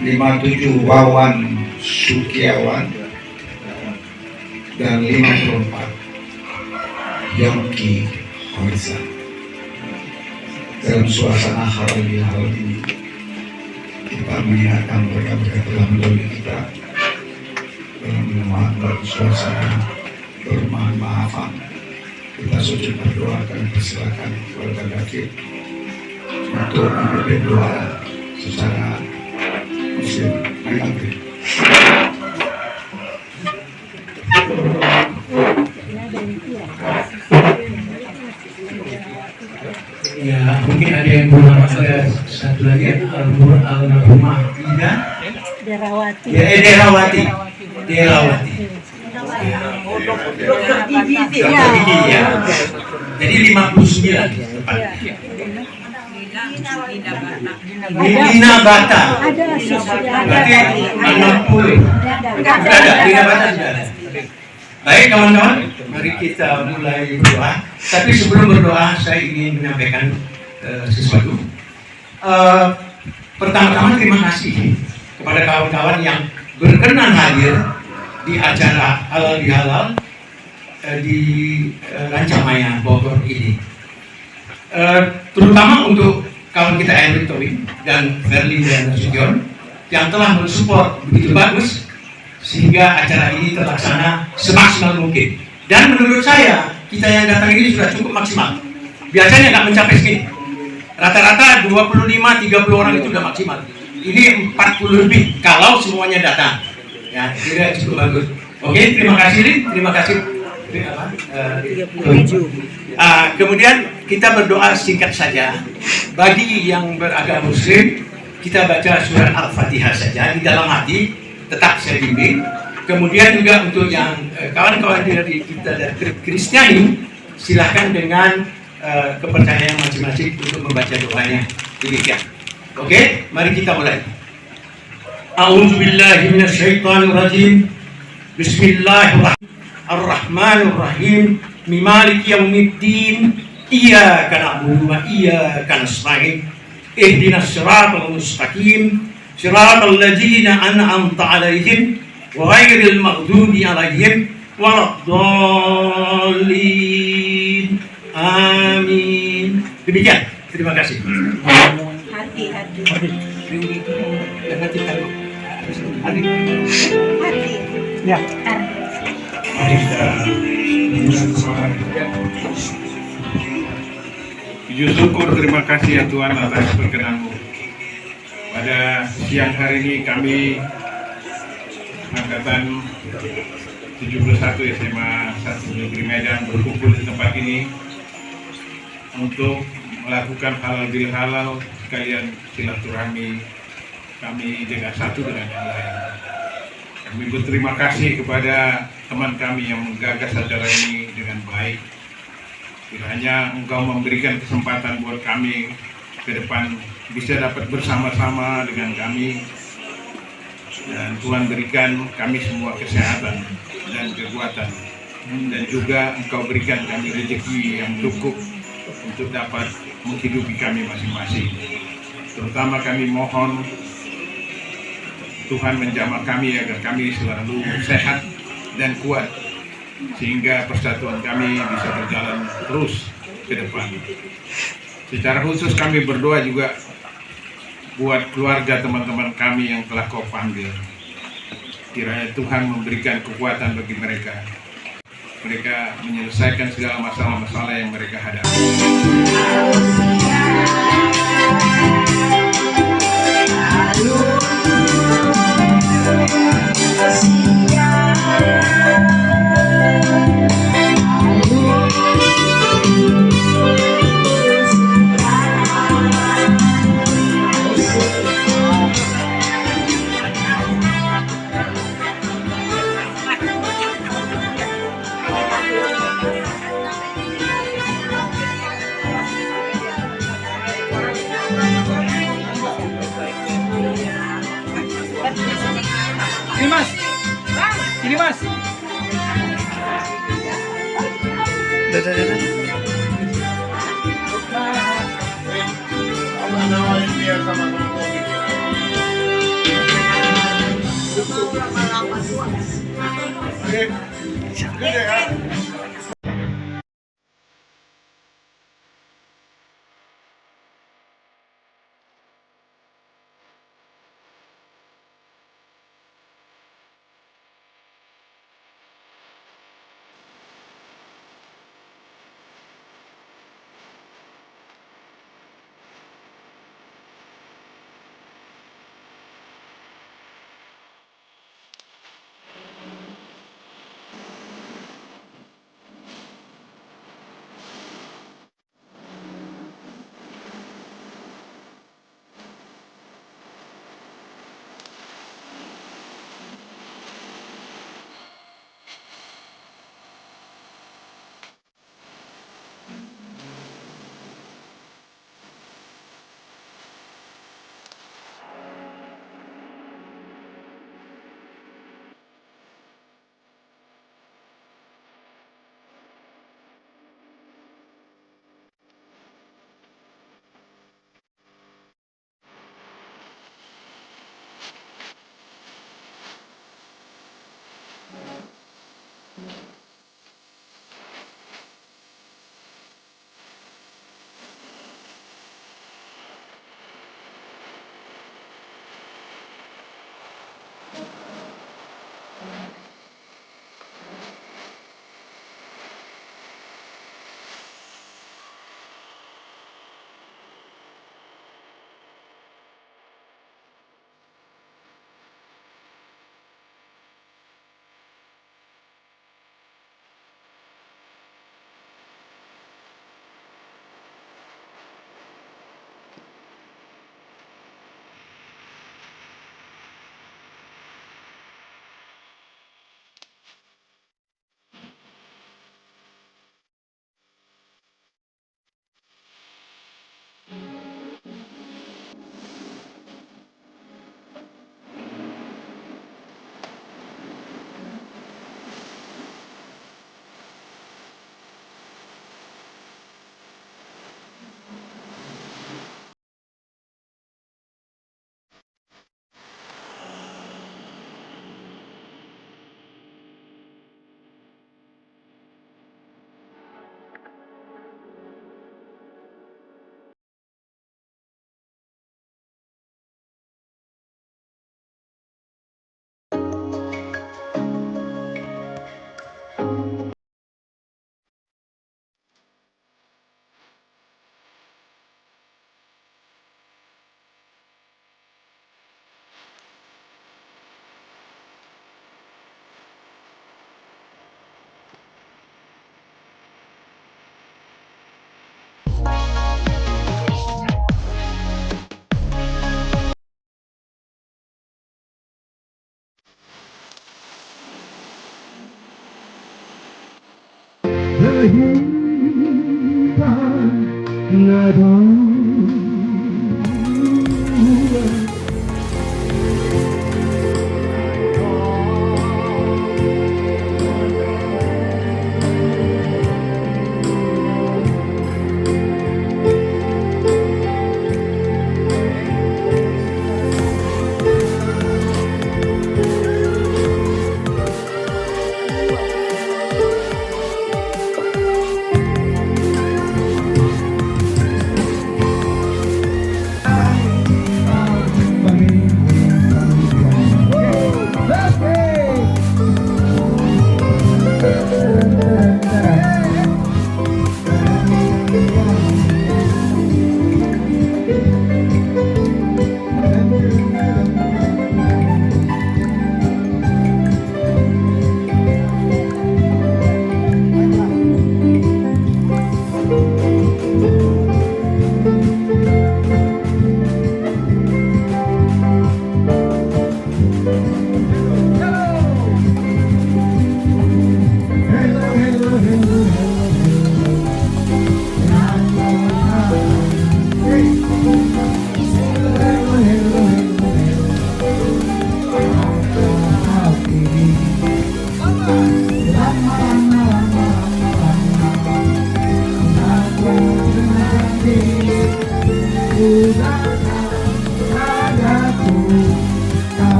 57 Wawan Sukiawan, dan 54 Yongki Horizon. Dalam suasana halal ini kita mengingatkan mereka telah mendahului kita dalam memohon suasana bermohon maafan. Kita sujud berdoa dan persilakan kepada David untuk memimpin doa secara muslim. Ya, mungkin ada yang belum ada satu lagi Al-Rumah Ida Derawati. ya, Derawati. Dokter Gigi ya. Jadi 59 tepatnya. Lina Bata. Ada Berarti 60. Sudah ada, Lina Bata sudah ada. Baik kawan-kawan, mari kita mulai berdoa. Tapi sebelum berdoa, saya ingin menyampaikan sesuatu. Pertama-tama terima kasih kepada kawan-kawan yang berkenan hadir di acara Halal Bihalal di Rancamaya Bogor ini. Terutama untuk kawan kita Erick Tobing dan Verlin dan Nasution yang telah mensupport begitu bagus sehingga acara ini terlaksana semaksimal mungkin. Dan menurut saya kita yang datang ini sudah cukup maksimal. Biasanya nggak mencapai segini. Rata-rata 25-30 orang itu sudah maksimal. Ini 40 lebih kalau semuanya datang. Ya, kira cukup bagus. Oke, terima kasih Lin, terima kasih. Kemudian kita berdoa singkat saja. Bagi yang beragama Muslim, kita baca surat Al-Fatihah saja di dalam hati. Tetap saya bimbing. Kemudian juga untuk yang kawan-kawan dari kita dari Kristiani, silahkan dengan kepercayaan masing-masing untuk membaca doanya. Demikian. Oke, mari kita mulai. A'udzubillahi minasyaitonirrajim. Bismillahirrahmanirrahim. Maliki yaumiddin. Iyyaka na'budu wa iyyaka nasta'in. Ihdinas siratal mustaqim. Siratal ladzina an'amta 'alaihim ghairil maghdubi 'alaihim waladdallin. Amin. Demikian. Terima kasih. Hati-hati. Ya. Puji syukur, terima kasih ya Tuhan atas perkenanmu. Pada siang hari ini kami Angkatan 71 SMA 1 Negeri Medan berkumpul di tempat ini untuk melakukan halal bihalal sekalian silaturahmi kami dengan satu dengan yang lain. Kami berterima kasih kepada teman kami yang menggagas acara ini dengan baik. Kiranya Engkau memberikan kesempatan buat kami ke depan bisa dapat bersama-sama dengan kami, dan Tuhan berikan kami semua kesehatan dan kekuatan, dan juga Engkau berikan kami rezeki yang cukup untuk dapat menghidupi kami masing-masing. Terutama kami mohon Tuhan menjamah kami agar kami selalu sehat dan kuat, sehingga persatuan kami bisa berjalan terus ke depan. Secara khusus kami berdoa juga buat keluarga teman-teman kami yang telah Kau panggil. Kiranya Tuhan memberikan kekuatan bagi mereka. Mereka menyelesaikan segala masalah-masalah yang mereka hadapi. Ini Mas. Ini Mas. Wani.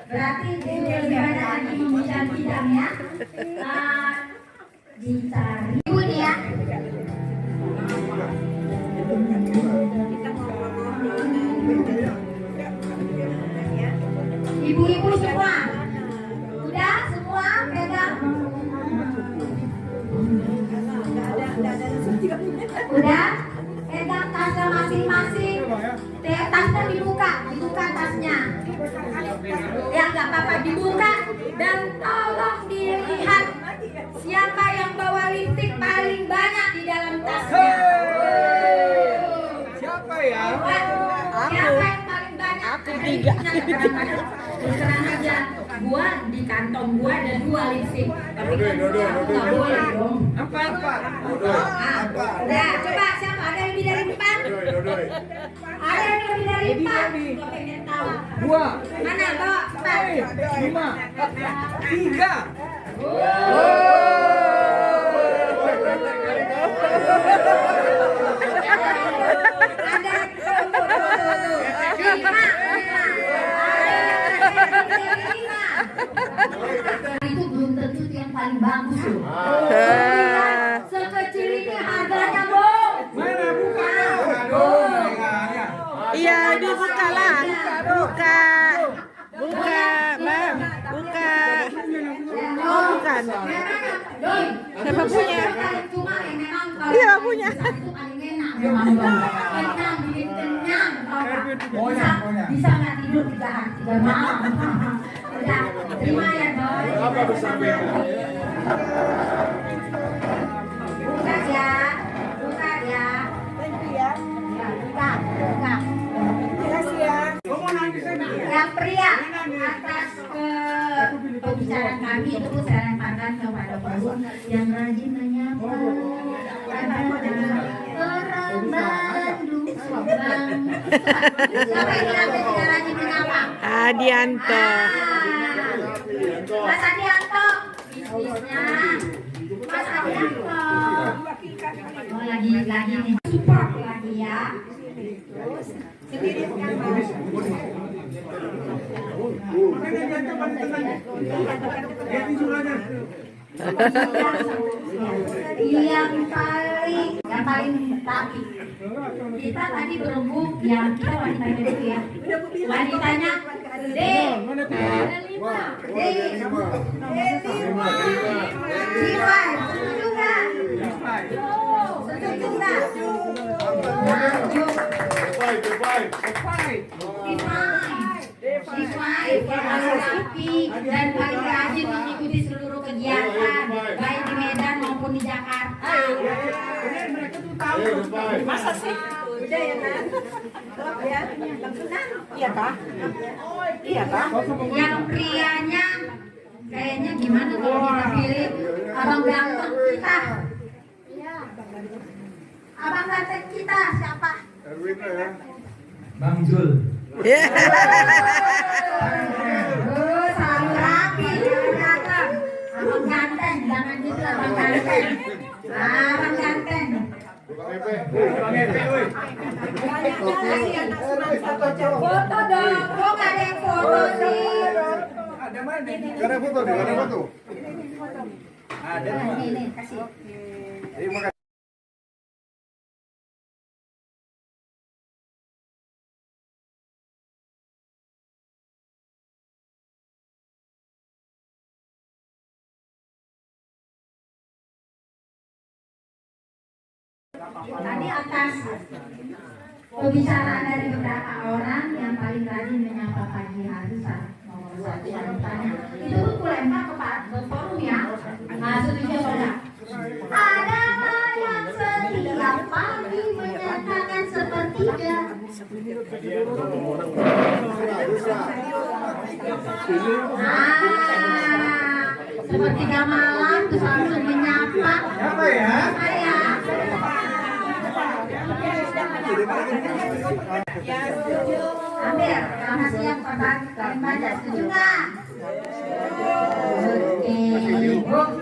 Berarti gimana lagi memujan bidangnya? Dicari. Ibu nih ya. Ibu-ibu semua. Udah semua pegang. Udah pegang tasnya masing-masing. Tasnya dibuka tasnya. Ya nggak apa-apa, dibuka dan tolong dilihat siapa yang bawa lipstik paling banyak di dalam tasnya. Siapa ya? Siapa yang paling banyak? Aku 3. Terserah aja. Gua di kantong gua ada 2 lipstik. Tapi kan nggak boleh dong. Apa? Udah, coba siapa? Ada yang lebih dari 4? Ada yang lebih dari 4? Gua pengen tahu. 2. Mana bawa 4? 5. 3. Itu belum tentu yang paling bagus loh. Sekecil ini harganya, Bu. Mana buka? Iya, dibuka lah. Buka, Bang. Buka. Oh, bukan. Siapa punya? Iya, punya. Bisa nggak tidur 3 malam? Udah, terima ya, Doi. Buka ya. Buka. Yang pria atas pembicaraan kami itu saya lemparkan kepada Baru yang rajin menyapa orang Bandung. Siapa yang tidak rajin menyapa? Adianto. Mas Adianto, bisnisnya. Mas Adianto. Oh, lagi nih. Support lagi ya. Terus yang paling tapi kita tadi berembuk ya, kita wanitanya dulu ya. Wanitanya D. Ada 5. D. Jiwai, setuju nggak? Setuju nggak? Divai paling rapi dan paling rajin mengikuti seluruh kegiatan baik di Medan maupun di Jakarta. Masa sih? Udah ya kan? Ya, iya kah? Iya kah? Yang prianya kayaknya gimana kalau kita pilih abang ganteng kita? Abang ganteng kita siapa? Bang Jul. Selalu rapi, ganteng. Abang ganteng, jangan gitu abang ganteng. Abang ganteng. Foto dong. Gak ada foto, gak ada foto. Ada. Ini kasih. Terima kasih. Tadi atas pembicaraan dari beberapa orang yang paling rajin menyapa pagi hari saat nomor 1 wanitanya itu pun kulempar ke forum ya. Nah, setuju apa enggak? Ada yang setiap pagi menyatakan sepertiga. Sepertiga malam terus langsung menyapa. Apa ya? Saya. Amir, selamat siang Pak Karim Baja, setuju nggak?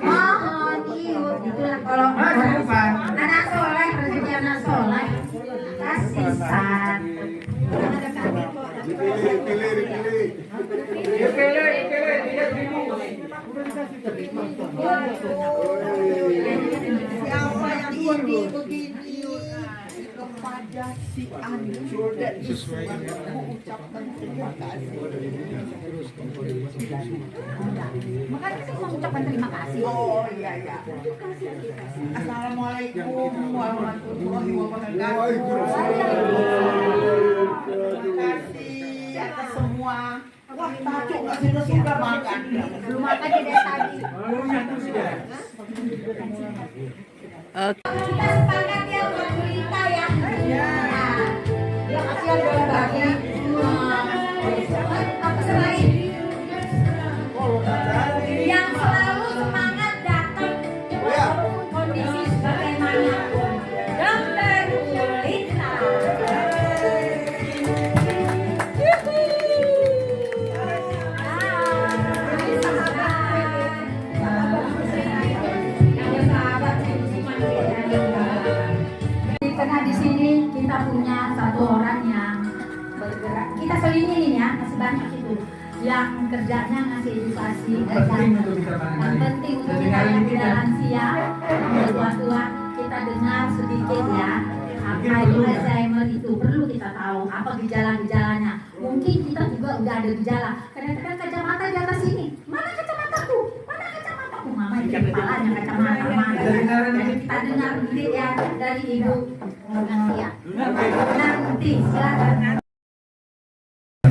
Mohon ibu, itulah kalau anak soleh, rezeki anak soleh, kasih saat. Siapa yang ini begini kepada si Anjur dan aku ucapkan terima kasih. Makanya saya mau ucapkan terima kasih. Oh iya ya. Assalamualaikum warahmatullahi wabarakatuh. Terima kasih atas semua. Wah, tajuk sudah makan. Belum makan dari tadi. Kita sepakat ya buat berita ya. Ya kasihan kalau bagi apa selain yang selalu semangat datang walaupun kondisi bagaimanapun. Dokter Ulita. Karena di sini kita punya satu orang yang bergerak. Kita selidiki ya, masih banyak itu yang kerjanya ngasih edukasi dan penting untuk kita yang tidak lansia, yang tua-tua, kita dengar sedikit ya. Apa itu Alzheimer itu perlu kita tahu apa gejala-gejalanya. Mungkin kita juga udah ada gejala. Kadang-kadang kacamata di atas sini. Mana kacamataku? Mana kacamataku? Mama di kepalanya kacamata mana? Jadi kita dengar sedikit ya dari Ibu Nanti. Silakan.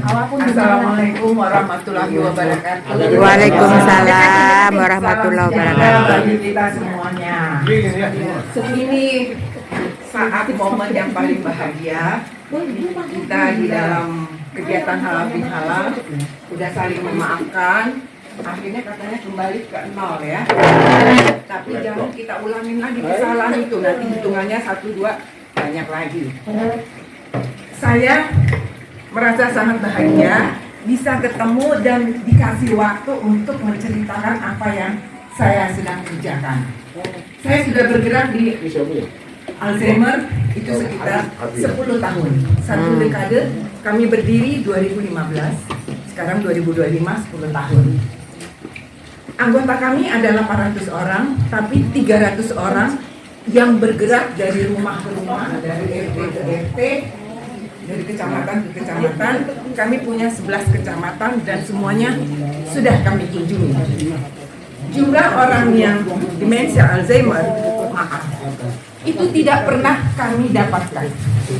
Assalamualaikum warahmatullahi wabarakatuh. Waalaikumsalam warahmatullahi wabarakatuh. Bagi kita semuanya. Ini saat momen yang paling bahagia. Kita di dalam kegiatan halal bihalal sudah saling memaafkan. Akhirnya katanya kembali ke nol ya. Tapi jangan kita ulangin lagi kesalahan itu. Nanti hitungannya 1, 2 banyak lagi. Saya merasa sangat bahagia bisa ketemu dan dikasih waktu untuk menceritakan apa yang saya sedang kerjakan. Saya sudah bergerak di Alzheimer itu sekitar 10 tahun. Satu dekade, kami berdiri 2015, sekarang 2025, 10 tahun. Anggota kami ada 800 orang, tapi 300 orang yang bergerak dari rumah ke rumah, dari RT ke RT, dari kecamatan ke kecamatan. Kami punya 11 kecamatan dan semuanya sudah kami kunjungi. Jumlah orang yang demensia Alzheimer, maaf, itu tidak pernah kami dapatkan,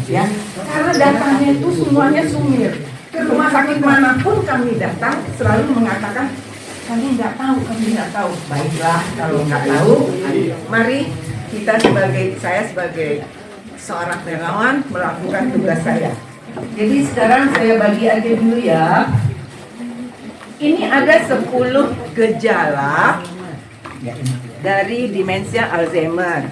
ya, karena datanya itu semuanya sumir. Ke rumah sakit manapun kami datang selalu mengatakan kami nggak tahu. Baiklah, kalau nggak tahu, mari kita saya sebagai seorang relawan melakukan tugas saya. Jadi sekarang saya bagi aja dulu ya. Ini ada 10 gejala dari demensia Alzheimer.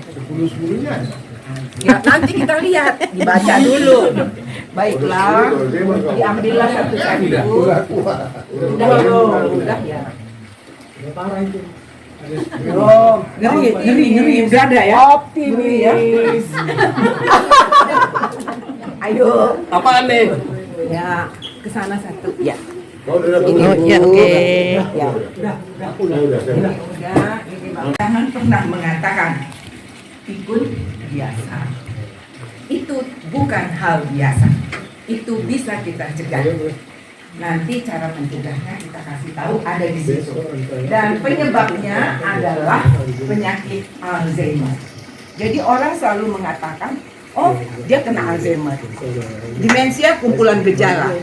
Ya, nanti kita lihat, dibaca dulu. Baiklah, diambillah satu-satu. Udah ya. Oh, ngeri, udah ada ya. Optimis. Ayo. Apa nih? Ya, ke sana satu. Ya. Oh ya, oke. Jangan pernah mengatakan pikun biasa. Itu bukan hal biasa. Itu bisa kita cegah. Nanti cara mencegahnya kita kasih tahu ada di situ. Dan penyebabnya adalah penyakit Alzheimer. Jadi orang selalu mengatakan, oh dia kena Alzheimer. Demensia kumpulan gejala.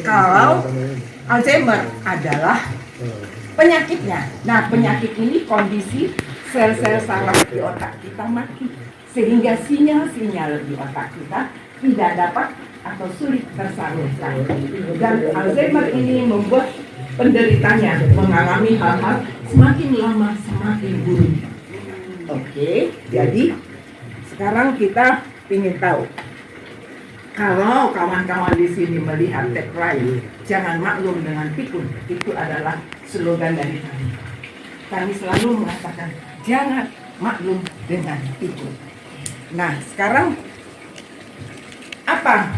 Kalau Alzheimer adalah penyakitnya. Nah, penyakit ini kondisi sel-sel saraf di otak kita mati. Sehingga sinyal-sinyal di otak kita tidak dapat atau sulit tersalurkan. Dan Alzheimer ini membuat penderitanya mengalami hal-hal semakin lama semakin buruk. Oke, jadi sekarang kita ingin tahu. Kalau kawan-kawan di sini melihat tagline, jangan maklum dengan pikun, itu adalah slogan dari kami. Kami selalu mengatakan, jangan maklum dengan pikun. Nah, sekarang apa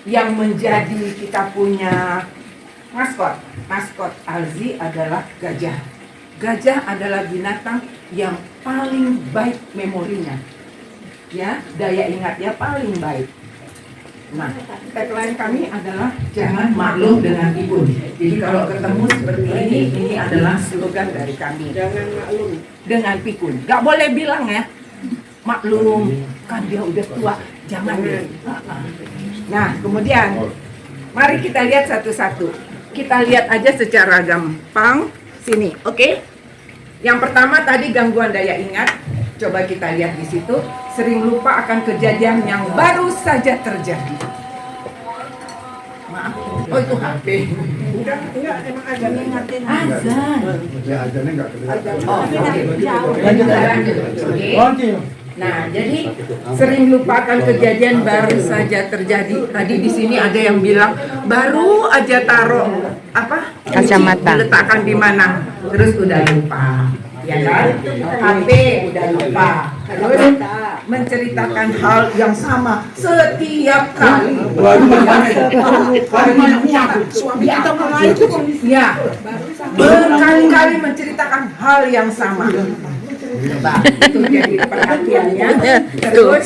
yang menjadi kita punya maskot? Maskot Alzi adalah gajah. Gajah adalah binatang yang paling baik memorinya. Ya, daya ingatnya paling baik. Nah, tagline kami adalah jangan maklum dengan pikun. Jadi kalau ketemu seperti ini adalah slogan dari kami. Jangan maklum dengan pikun. Gak boleh bilang ya, maklum, kan dia udah tua. Jangan. Nah, kemudian mari kita lihat satu-satu. Kita lihat aja secara gampang. Sini, oke? Yang pertama tadi gangguan daya ingat. Coba kita lihat di situ. Sering lupa akan kejadian yang baru saja terjadi. Maaf. Oh, itu HP. Enggak, emang azan ingatin. Azan. Ya, azannya enggak kelihatan. Oh, lanjut. Nah, jadi sering lupakan kejadian baru saja terjadi. Tadi di sini ada yang bilang baru aja taruh apa? Kacamata. Diletakkan di mana? Terus udah lupa. Ya kan? HP udah lupa. Terus menceritakan hal yang sama setiap kali. Suami kita mulai itu ya berkali-kali menceritakan hal yang sama. Coba itu jadi perhatiannya. Terus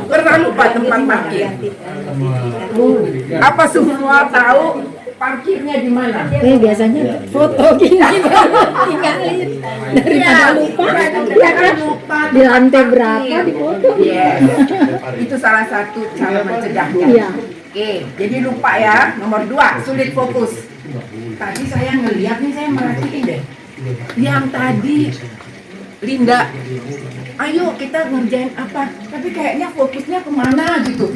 pernah lupa tempat parkir. Apa semua tahu parkirnya di mana? Biasanya foto gini tinggalin daripada lupa. Ya kan lupa di lantai berapa di foto. Yes. Itu salah satu cara mencegahnya. Oke, jadi lupa ya. Nomor 2, sulit fokus. Tadi saya ngeliat nih, saya merhatiin deh. Yang tadi Linda, ayo kita ngerjain apa? Tapi kayaknya fokusnya kemana gitu.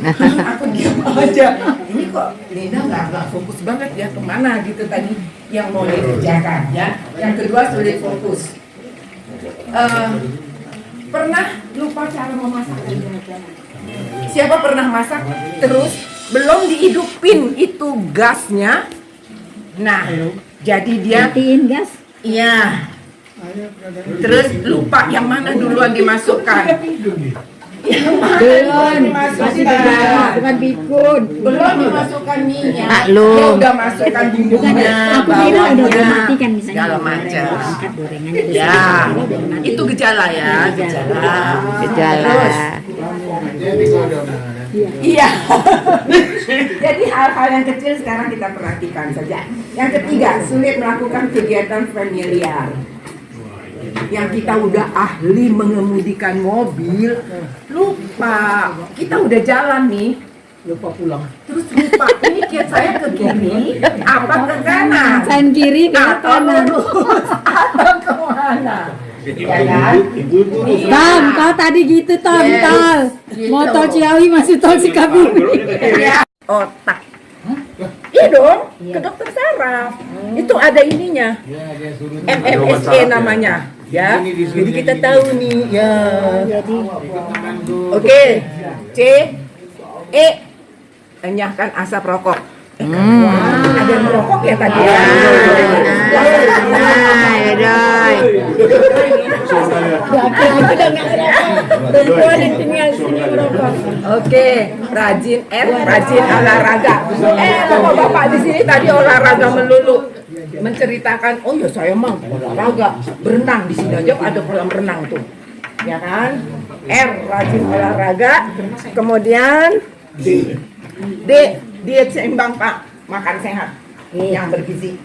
Aku diam aja. Ini kok Linda nggak fokus banget ya kemana gitu tadi yang mau dikerjakan ya. Yang kedua sulit fokus. Pernah lupa cara memasak? Siapa pernah masak terus belum dihidupin itu gasnya? Nah, jadi dia matiin gas. Iya. Terus lupa yang mana duluan dimasukkan. Yang mana dimasukkan? Bukan pikun. Belum dimasukkan minyak. Maklum. Dia udah masukkan bumbunya, Aku kira udah bawangnya, matikan misalnya. segala macam. Angkat gorengannya udah Ya, selesai. itu gejala ya, gejala. Gejala. Iya. Jadi hal-hal yang kecil sekarang kita perhatikan saja. Yang ketiga, sulit melakukan kegiatan familiar. Yang kita udah ahli mengemudikan mobil, lupa. Kita udah jalan nih, lupa pulang. Terus lupa, ini kiat saya ke kiri, apa ke kanan? Kanan kiri ke kanan. Atau kemana? Ya kan? Tom, kau tadi gitu Tom, Yes. Tol. Mau tol Ciawi masuk tol Sukabumi. Ya, otak. Iya dong, ke dokter saraf. Itu ada ininya. MMSE namanya. Ya, jadi kita tahu nih. Ya. Oke, C, E, enyahkan asap rokok. Ada dia merokok ya tadi ya. Nah, ya doi. Laki-laki udah nggak ngerokok, perempuan yang tinggal sini merokok. Oke, rajin olahraga. Bapak di sini tadi olahraga melulu. Menceritakan, oh ya saya mah olahraga, berenang di sini aja ada kolam renang tuh, ya kan? Rajin olahraga. Kemudian D, diet seimbang Pak, makan sehat, yang bergizi.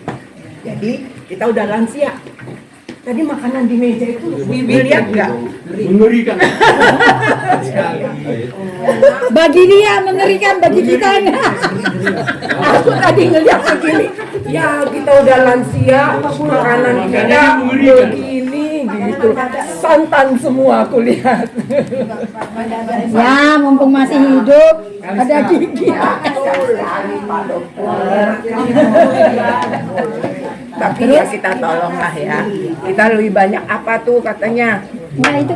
Jadi kita udah lansia. Tadi makanan di meja itu Bibi lihat nggak? Mengerikan. Bagi dia mengerikan, bagi kita enggak. Aku tadi ngeliat begini, ya kita udah lansia, makanan kita begini gitu, santan semua aku lihat. Ya, mumpung masih hidup, ada gigi. Pak Dokter. Tapi ya kita tolonglah ya. Kita lebih banyak apa tuh katanya? Nah itu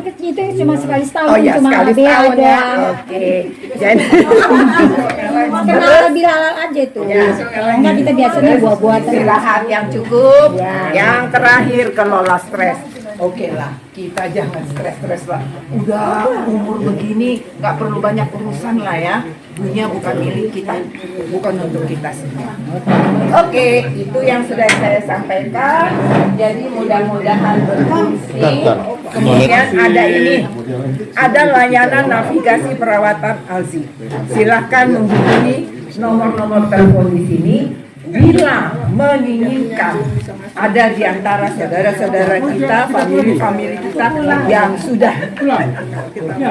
cuma sekali setahun. Oh ya, cuma sekali setahun ya. Oke. Jadi kenal lebih halal aja tuh. Ya. Enggak kita biasanya buah-buatan. Istirahat yang cukup. Ya. Yang terakhir kelola stres. Oke lah, kita jangan stres-stres lah. Udah umur begini, nggak perlu banyak urusan lah ya. Dunia bukan milik kita, bukan untuk kita semua. Oke, itu yang sudah saya sampaikan. Jadi mudah-mudahan berfungsi. Kemudian ada ini, ada layanan navigasi perawatan ALSI. Silahkan menghubungi nomor-nomor telepon di sini. Bila menginginkan ada di antara saudara-saudara kita, famili-famili kita yang sudah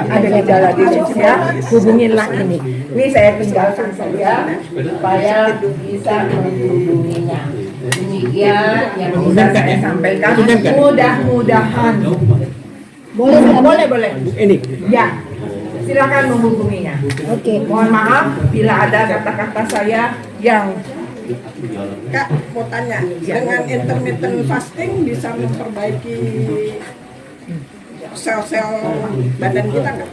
ada gejala demensia, hubungilah ini. Ini saya tinggalkan saja supaya bisa menghubunginya. Demikian yang bisa saya sampaikan. Mudah-mudahan. Boleh. Ini. Ya. Silakan menghubunginya. Oke. Mohon maaf bila ada kata-kata saya yang Kak, mau tanya, dengan intermittent fasting bisa memperbaiki sel-sel badan kita nggak?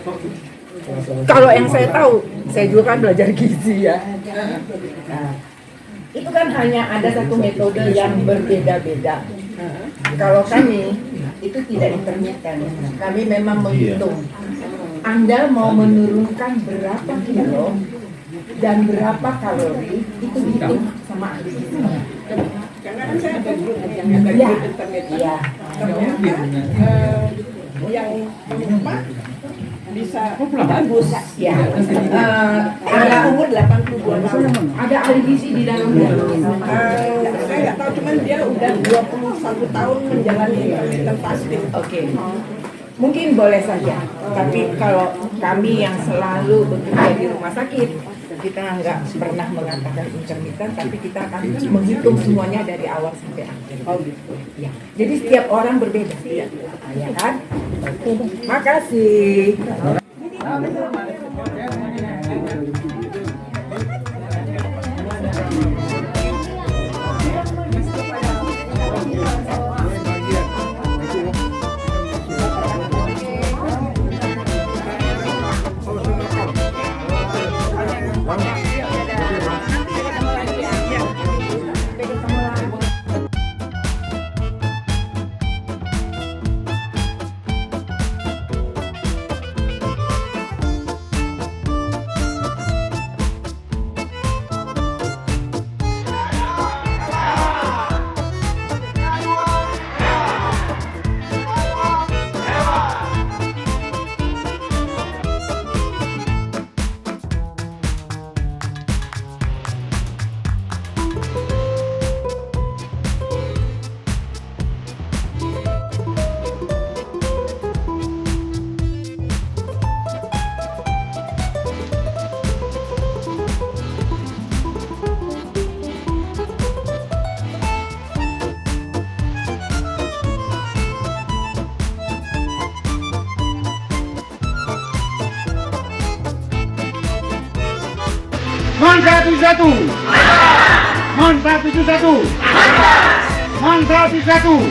Kalau yang saya tahu, saya juga kan belajar gizi ya. Nah, itu kan hanya ada satu metode yang berbeda-beda. Kalau kami, itu tidak intermittent. Kami memang menghitung. Anda mau menurunkan berapa kilo dan berapa kalori, itu dihitung sama ahli gizi. Karena kan saya ada grup yang ada grup intermittent. Iya. Ternyata yang penumpang bisa bagus. Ya. Ada umur 82 tahun. Ada ahli gizi di dalamnya. Saya nggak tahu, cuman dia udah 21 tahun menjalani intermittent fasting. Oke. Mungkin boleh saja, tapi kalau kami yang selalu bekerja di rumah sakit, kita nggak pernah mengatakan intermittent, tapi kita akan menghitung semuanya dari awal sampai akhir. Oh gitu. Ya. Jadi setiap orang berbeda. Ya kan? Makasih. Mon 171. Mon 171. Mon 171.